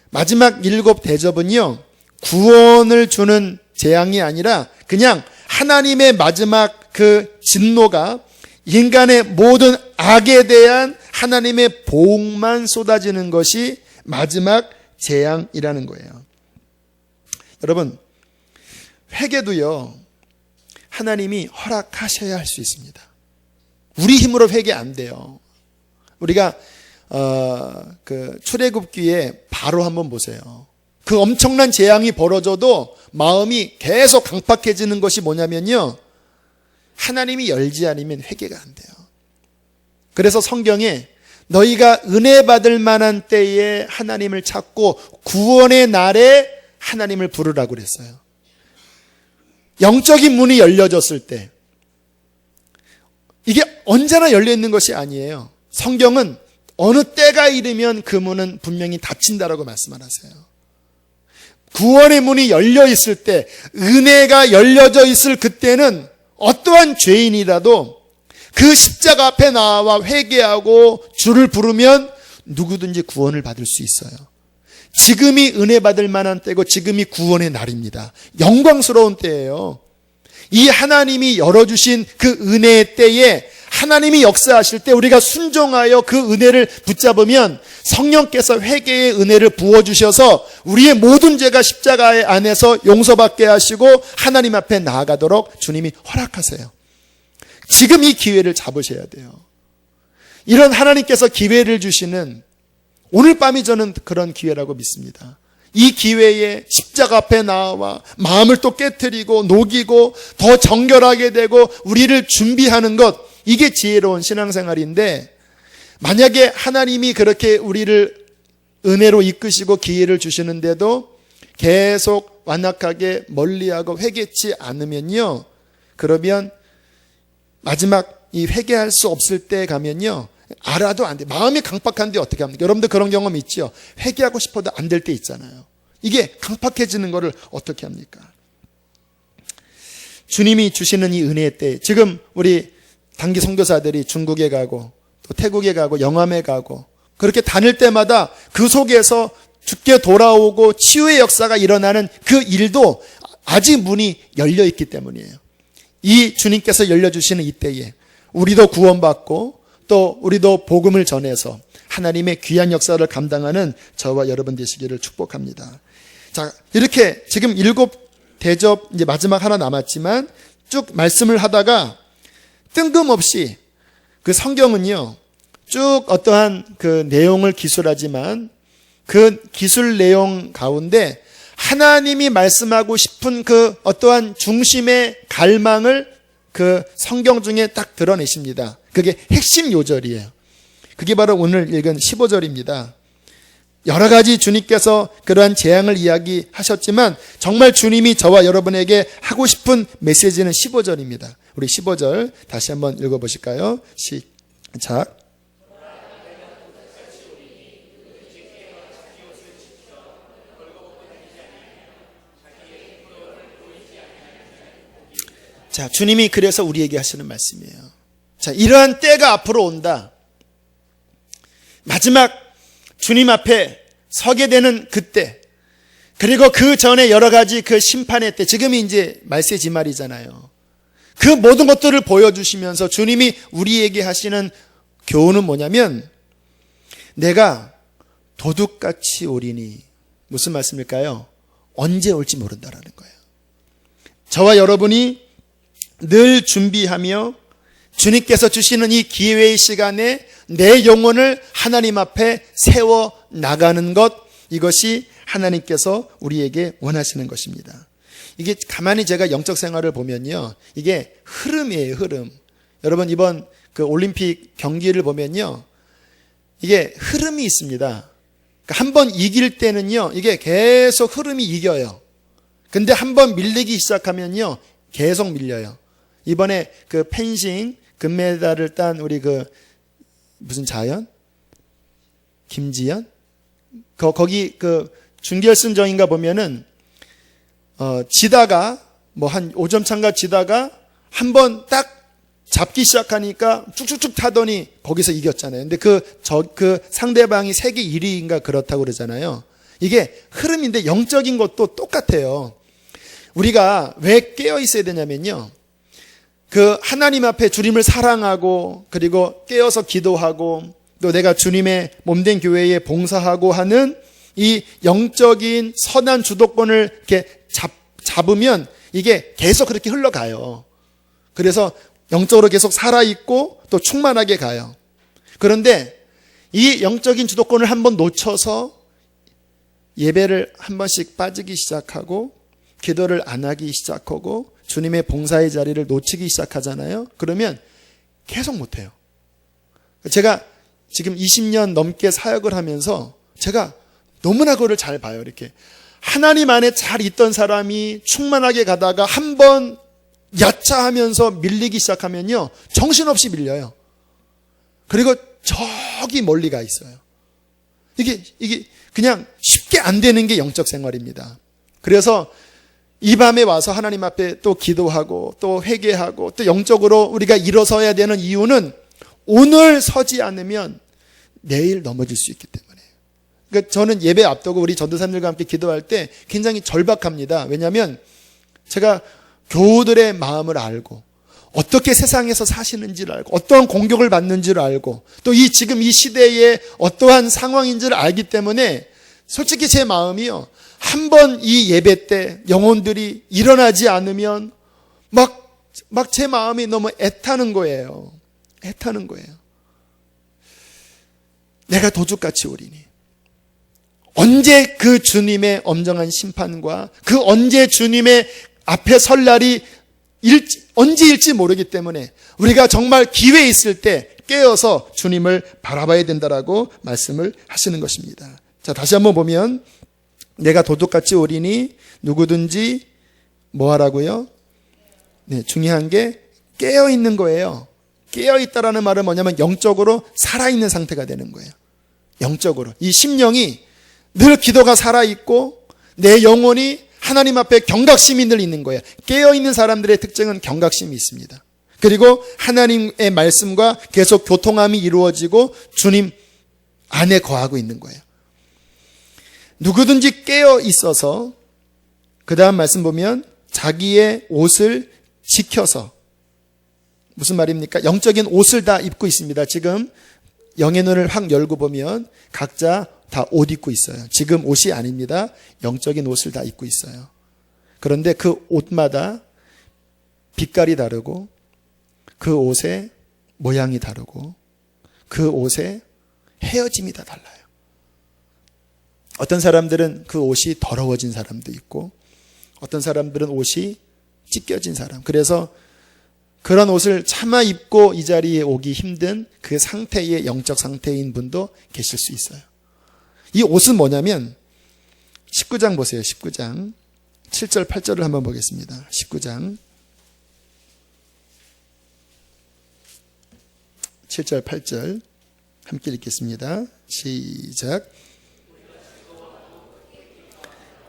마지막 7 대접은요, 구원을 주는 재앙이 아니라 그냥 하나님의 마지막 그 진노가 인간의 모든 악에 대한 하나님의 보응만 쏟아지는 것이 마지막 재앙이라는 거예요. 여러분, 회개도요, 하나님이 허락하셔야 할 수 있습니다. 우리 힘으로 회개 안 돼요. 우리가 그 출애굽기에 바로 한번 보세요. 그 엄청난 재앙이 벌어져도 마음이 계속 강팍해지는 것이 뭐냐면요, 하나님이 열지 않으면 회개가 안 돼요. 그래서 성경에 너희가 은혜 받을 만한 때에 하나님을 찾고 구원의 날에 하나님을 부르라고 그랬어요. 영적인 문이 열려졌을 때, 이게 언제나 열려 있는 것이 아니에요. 성경은 어느 때가 이르면 그 문은 분명히 닫힌다라고 말씀하세요. 구원의 문이 열려 있을 때, 은혜가 열려져 있을 그때는 어떠한 죄인이라도 그 십자가 앞에 나와 회개하고 주를 부르면 누구든지 구원을 받을 수 있어요. 지금이 은혜 받을 만한 때고 지금이 구원의 날입니다. 영광스러운 때예요. 이 하나님이 열어주신 그 은혜의 때에 하나님이 역사하실 때 우리가 순종하여 그 은혜를 붙잡으면 성령께서 회개의 은혜를 부어주셔서 우리의 모든 죄가 십자가 안에서 용서받게 하시고 하나님 앞에 나아가도록 주님이 허락하세요. 지금 이 기회를 잡으셔야 돼요. 이런 하나님께서 기회를 주시는 오늘 밤이 저는 그런 기회라고 믿습니다. 이 기회에 십자가 앞에 나와 마음을 또 깨트리고 녹이고 더 정결하게 되고 우리를 준비하는 것, 이게 지혜로운 신앙생활인데, 만약에 하나님이 그렇게 우리를 은혜로 이끄시고 기회를 주시는데도 계속 완악하게 멀리하고 회개치 않으면요, 그러면 마지막 이 회개할 수 없을 때 가면요, 알아도 안 돼. 마음이 강팍한데 어떻게 합니까? 여러분들 그런 경험 있죠? 회개하고 싶어도 안 될 때 있잖아요. 이게 강팍해지는 거를 어떻게 합니까? 주님이 주시는 이 은혜의 때, 지금 우리 단기 선교사들이 중국에 가고 또 태국에 가고 영암에 가고 그렇게 다닐 때마다 그 속에서 죽게 돌아오고 치유의 역사가 일어나는 그 일도 아직 문이 열려 있기 때문이에요. 이 주님께서 열려주시는 이때에 우리도 구원받고 또 우리도 복음을 전해서 하나님의 귀한 역사를 감당하는 저와 여러분 되시기를 축복합니다. 자, 이렇게 지금 7 대접 이제 마지막 하나 남았지만 쭉 말씀을 하다가 뜬금없이 그 성경은요, 쭉 어떠한 그 내용을 기술하지만 그 기술 내용 가운데 하나님이 말씀하고 싶은 그 어떠한 중심의 갈망을 그 성경 중에 딱 드러내십니다. 그게 핵심 요절이에요. 그게 바로 오늘 읽은 15절입니다. 여러 가지 주님께서 그러한 재앙을 이야기하셨지만 정말 주님이 저와 여러분에게 하고 싶은 메시지는 15절입니다. 우리 15절 다시 한번 읽어보실까요? 시작. 자, 주님이 그래서 우리에게 하시는 말씀이에요. 자, 이러한 때가 앞으로 온다. 마지막 주님 앞에 서게 되는 그때, 그리고 그 전에 여러 가지 그 심판의 때, 지금이 이제 말세지 말이잖아요. 그 모든 것들을 보여주시면서 주님이 우리에게 하시는 교훈은 뭐냐면, 내가 도둑같이 오리니, 무슨 말씀일까요? 언제 올지 모른다라는 거예요. 저와 여러분이 늘 준비하며 주님께서 주시는 이 기회의 시간에 내 영혼을 하나님 앞에 세워 나가는 것, 이것이 하나님께서 우리에게 원하시는 것입니다. 이게 가만히 제가 영적 생활을 보면요, 이게 흐름이에요, 흐름. 여러분 이번 그 올림픽 경기를 보면요, 이게 흐름이 있습니다. 그러니까 한번 이길 때는요, 이게 계속 흐름이 이겨요. 근데 한번 밀리기 시작하면요, 계속 밀려요. 이번에 그 펜싱 금메달을 딴 우리 그 무슨 자연? 김지연? 거기 그 준결승전인가 보면은 지다가 뭐 한 5점 차인가 지다가 한번 딱 잡기 시작하니까 쭉쭉쭉 타더니 거기서 이겼잖아요. 근데 그 상대방이 세계 1위인가 그렇다고 그러잖아요. 이게 흐름인데 영적인 것도 똑같아요. 우리가 왜 깨어 있어야 되냐면요, 그 하나님 앞에 주님을 사랑하고 그리고 깨어서 기도하고 또 내가 주님의 몸된 교회에 봉사하고 하는 이 영적인 선한 주도권을 이렇게 잡으면 이게 계속 그렇게 흘러가요. 그래서 영적으로 계속 살아있고 또 충만하게 가요. 그런데 이 영적인 주도권을 한번 놓쳐서 예배를 한 번씩 빠지기 시작하고 기도를 안 하기 시작하고 주님의 봉사의 자리를 놓치기 시작하잖아요. 그러면 계속 못해요. 제가 지금 20년 넘게 사역을 하면서 제가 너무나 그거를 잘 봐요. 이렇게 하나님 안에 잘 있던 사람이 충만하게 가다가 한번 야차하면서 밀리기 시작하면요, 정신없이 밀려요. 그리고 저기 멀리 가 있어요. 이게 그냥 쉽게 안 되는 게 영적 생활입니다. 그래서 이 밤에 와서 하나님 앞에 또 기도하고 또 회개하고 또 영적으로 우리가 일어서야 되는 이유는 오늘 서지 않으면 내일 넘어질 수 있기 때문에. 그러니까 저는 예배 앞두고 우리 전도사님들과 함께 기도할 때 굉장히 절박합니다. 왜냐하면 제가 교우들의 마음을 알고 어떻게 세상에서 사시는지를 알고 어떠한 공격을 받는지를 알고 또 지금 이 시대에 어떠한 상황인지를 알기 때문에 솔직히 제 마음이요, 한번 이 예배 때 영혼들이 일어나지 않으면 막 제 마음이 너무 애타는 거예요. 애타는 거예요. 내가 도둑같이 오리니 언제 그 주님의 엄정한 심판과 그 언제 주님의 앞에 설 날이 언제일지 모르기 때문에 우리가 정말 기회 있을 때 깨어서 주님을 바라봐야 된다라고 말씀을 하시는 것입니다. 자, 다시 한번 보면 내가 도둑같이 오리니 누구든지 뭐 하라고요? 네, 중요한 게 깨어 있는 거예요. 깨어 있다라는 말은 뭐냐면 영적으로 살아있는 상태가 되는 거예요. 영적으로. 이 심령이 늘 기도가 살아있고 내 영혼이 하나님 앞에 경각심이 늘 있는 거예요. 깨어있는 사람들의 특징은 경각심이 있습니다. 그리고 하나님의 말씀과 계속 교통함이 이루어지고 주님 안에 거하고 있는 거예요. 누구든지 깨어 있어서 그 다음 말씀 보면 자기의 옷을 지켜서, 무슨 말입니까? 영적인 옷을 다 입고 있습니다. 지금 영의 눈을 확 열고 보면 각자 다 옷 입고 있어요. 지금 옷이 아닙니다. 영적인 옷을 다 입고 있어요. 그런데 그 옷마다 빛깔이 다르고 그 옷의 모양이 다르고 그 옷의 헤어짐이 다 달라요. 어떤 사람들은 그 옷이 더러워진 사람도 있고 어떤 사람들은 옷이 찢겨진 사람. 그래서 그런 옷을 차마 입고 이 자리에 오기 힘든 그 상태의 영적 상태인 분도 계실 수 있어요. 이 옷은 뭐냐면 19장 보세요. 19장 7절 8절을 한번 보겠습니다. 19장 7절 8절 함께 읽겠습니다. 시작.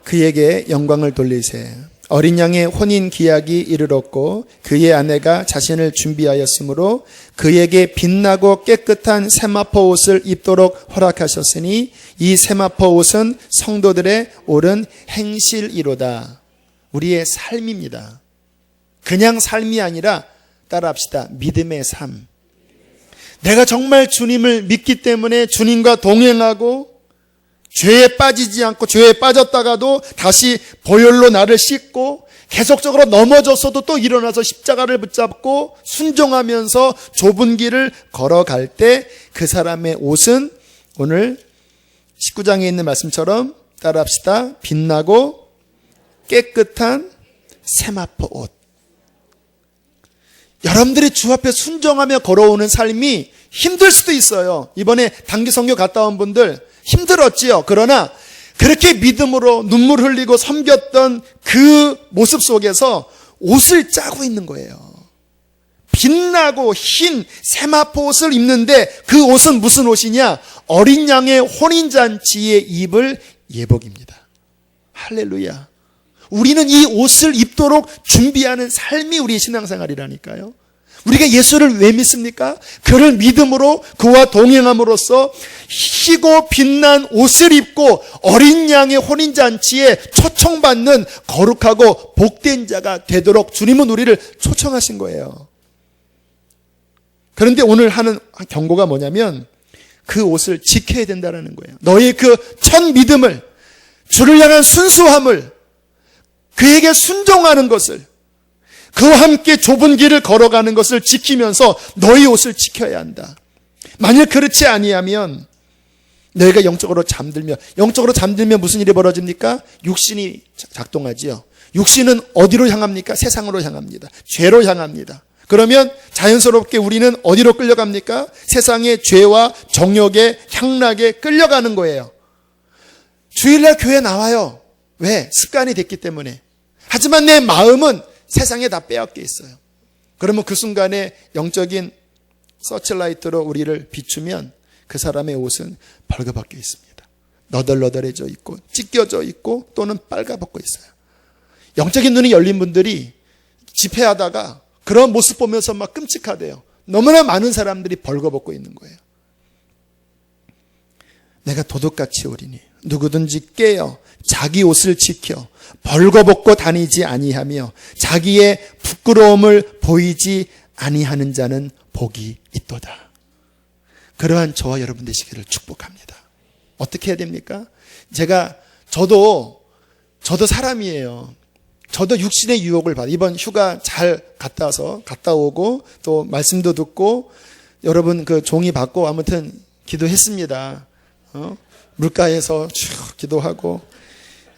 그에게 영광을 돌리세. 어린 양의 혼인 기약이 이르렀고 그의 아내가 자신을 준비하였으므로 그에게 빛나고 깨끗한 세마포 옷을 입도록 허락하셨으니 이 세마포 옷은 성도들의 옳은 행실이로다. 우리의 삶입니다. 그냥 삶이 아니라 따라합시다. 믿음의 삶. 내가 정말 주님을 믿기 때문에 주님과 동행하고 죄에 빠지지 않고 죄에 빠졌다가도 다시 보혈로 나를 씻고 계속적으로 넘어졌어도 또 일어나서 십자가를 붙잡고 순종하면서 좁은 길을 걸어갈 때 그 사람의 옷은 오늘 19장에 있는 말씀처럼 따라합시다. 빛나고 깨끗한 세마포 옷. 여러분들이 주 앞에 순종하며 걸어오는 삶이 힘들 수도 있어요. 이번에 단기 선교 갔다 온 분들 힘들었지요. 그러나 그렇게 믿음으로 눈물 흘리고 섬겼던 그 모습 속에서 옷을 짜고 있는 거예요. 빛나고 흰 세마포 옷을 입는데 그 옷은 무슨 옷이냐? 어린 양의 혼인잔치에 입을 예복입니다. 할렐루야. 우리는 이 옷을 입도록 준비하는 삶이 우리의 신앙생활이라니까요. 우리가 예수를 왜 믿습니까? 그를 믿음으로 그와 동행함으로써 희고 빛난 옷을 입고 어린 양의 혼인잔치에 초청받는 거룩하고 복된 자가 되도록 주님은 우리를 초청하신 거예요. 그런데 오늘 하는 경고가 뭐냐면 그 옷을 지켜야 된다는 거예요. 너의 그 첫 믿음을, 주를 향한 순수함을, 그에게 순종하는 것을, 그와 함께 좁은 길을 걸어가는 것을 지키면서 너희 옷을 지켜야 한다. 만일 그렇지 아니하면 너희가 영적으로 잠들면 무슨 일이 벌어집니까? 육신이 작동하지요. 육신은 어디로 향합니까? 세상으로 향합니다. 죄로 향합니다. 그러면 자연스럽게 우리는 어디로 끌려갑니까? 세상의 죄와 정욕의 향락에 끌려가는 거예요. 주일날 교회 나와요. 왜? 습관이 됐기 때문에. 하지만 내 마음은 세상에 다 빼앗겨 있어요. 그러면 그 순간에 영적인 서치라이트로 우리를 비추면 그 사람의 옷은 벌거벗겨 있습니다. 너덜너덜해져 있고 찢겨져 있고 또는 빨가벗고 있어요. 영적인 눈이 열린 분들이 집회하다가 그런 모습 보면서 막 끔찍하대요. 너무나 많은 사람들이 벌거벗고 있는 거예요. 내가 도둑같이 오리니 누구든지 깨어 자기 옷을 지켜 벌거벗고 다니지 아니하며 자기의 부끄러움을 보이지 아니하는 자는 복이 있도다. 그러한 저와 여러분 되시기를 축복합니다. 어떻게 해야 됩니까? 저도 사람이에요. 저도 육신의 유혹을 받아. 이번 휴가 잘 갔다 오고 또 말씀도 듣고 여러분 그 종이 받고 아무튼 기도했습니다. 물가에서 쭉 기도하고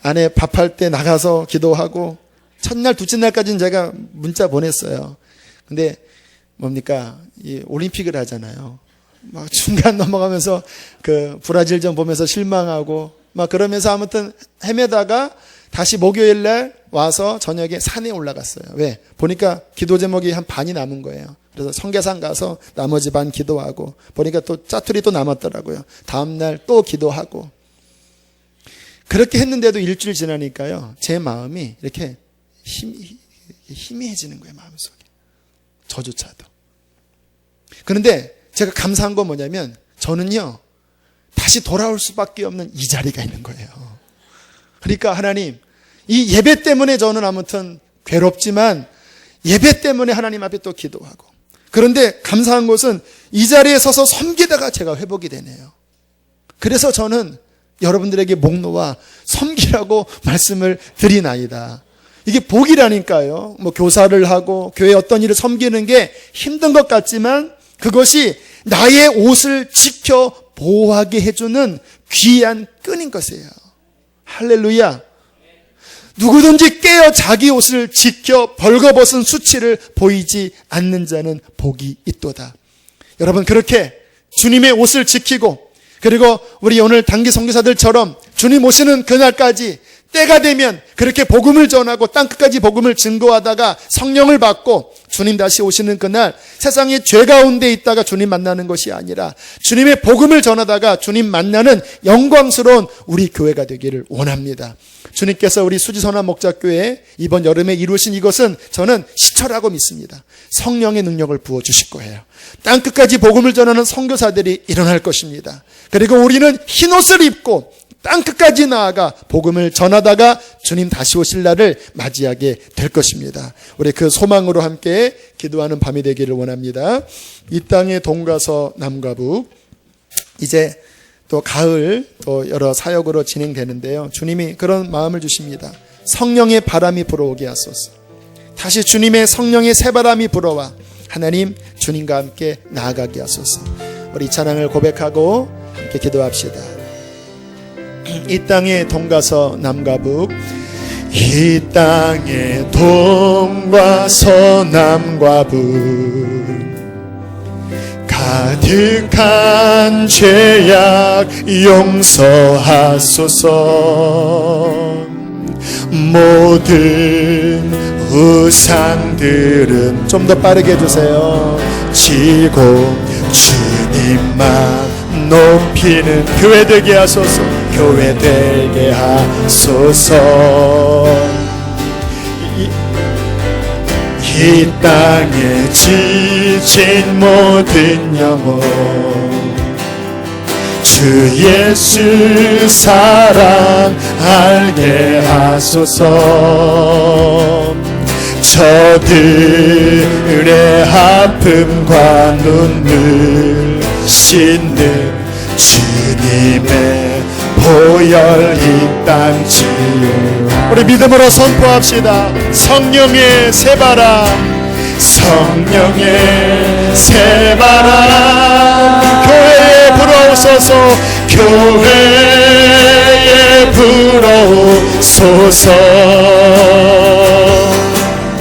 아내 밥할 때 나가서 기도하고 첫날 둘째 날까지는 제가 문자 보냈어요. 근데 뭡니까? 이 올림픽을 하잖아요. 막 중간 넘어가면서 그 브라질전 보면서 실망하고 막 그러면서 아무튼 헤매다가 다시 목요일 날 와서 저녁에 산에 올라갔어요. 왜? 보니까 기도 제목이 한 반이 남은 거예요. 그래서 성계산 가서 나머지 반 기도하고 보니까 또 짜투리 또 남았더라고요. 다음날 또 기도하고 그렇게 했는데도 일주일 지나니까요. 제 마음이 이렇게 희미해지는 거예요. 마음속에. 저조차도. 그런데 제가 감사한 건 뭐냐면 저는요. 다시 돌아올 수밖에 없는 이 자리가 있는 거예요. 그러니까 하나님 이 예배 때문에 저는 아무튼 괴롭지만 예배 때문에 하나님 앞에 또 기도하고 그런데 감사한 것은 이 자리에 서서 섬기다가 제가 회복이 되네요. 그래서 저는 여러분들에게 목 놓아 섬기라고 말씀을 드리나이다. 이게 복이라니까요. 뭐 교사를 하고 교회 어떤 일을 섬기는 게 힘든 것 같지만 그것이 나의 옷을 지켜 보호하게 해주는 귀한 끈인 것이에요. 할렐루야. 누구든지 깨어 자기 옷을 지켜 벌거벗은 수치를 보이지 않는 자는 복이 있도다. 여러분 그렇게 주님의 옷을 지키고 그리고 우리 오늘 단기 선교사들처럼 주님 오시는 그날까지 때가 되면 그렇게 복음을 전하고 땅끝까지 복음을 증거하다가 성령을 받고 주님 다시 오시는 그날 세상에 죄 가운데 있다가 주님 만나는 것이 아니라 주님의 복음을 전하다가 주님 만나는 영광스러운 우리 교회가 되기를 원합니다. 주님께서 우리 수지선한 목자교회에 이번 여름에 이루신 이것은 저는 시초라고 믿습니다. 성령의 능력을 부어주실 거예요. 땅끝까지 복음을 전하는 선교사들이 일어날 것입니다. 그리고 우리는 흰옷을 입고 땅끝까지 나아가 복음을 전하다가 주님 다시 오실 날을 맞이하게 될 것입니다. 우리 그 소망으로 함께 기도하는 밤이 되기를 원합니다. 이 땅의 동가서 남과 북 이제 또 가을 또 여러 사역으로 진행되는데요. 주님이 그런 마음을 주십니다. 성령의 바람이 불어오게 하소서. 다시 주님의 성령의 새바람이 불어와 하나님 주님과 함께 나아가게 하소서. 우리 이 찬양을 고백하고 함께 기도합시다. 이 땅의 동가서 남과 북 이 땅의 동과 서남과 북 가득한 죄악 용서하소서. 모든 우상들은 좀 더 빠르게 해주세요. 지고 주님만 높이는 교회 되게 하소서. 교회 되게 하소서. 이 땅에 지친 모든 영혼 주 예수 사랑 알게 하소서. 저들의 아픔과 눈물 씻는 주님의 보혈 이 땅 지으라. 우리 믿음으로 선포합시다. 성령의 새바람 성령의 새바람 교회에 불어오소서. 교회에 불어오소서.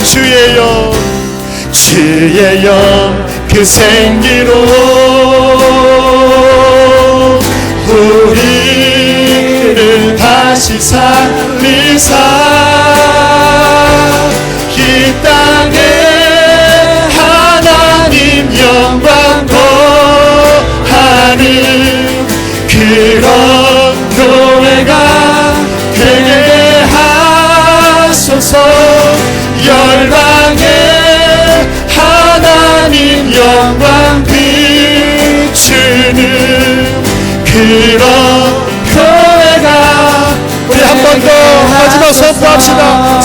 주의 영 주의 영 그 생기로 우리를 다시 살리사. 이 땅에 하나님 영광 더하는 그런 교회가 되게 하소서. 열방에 하나님 영광 비추는 그런 교회가 우리 한 번 더 마지막 선포합시다.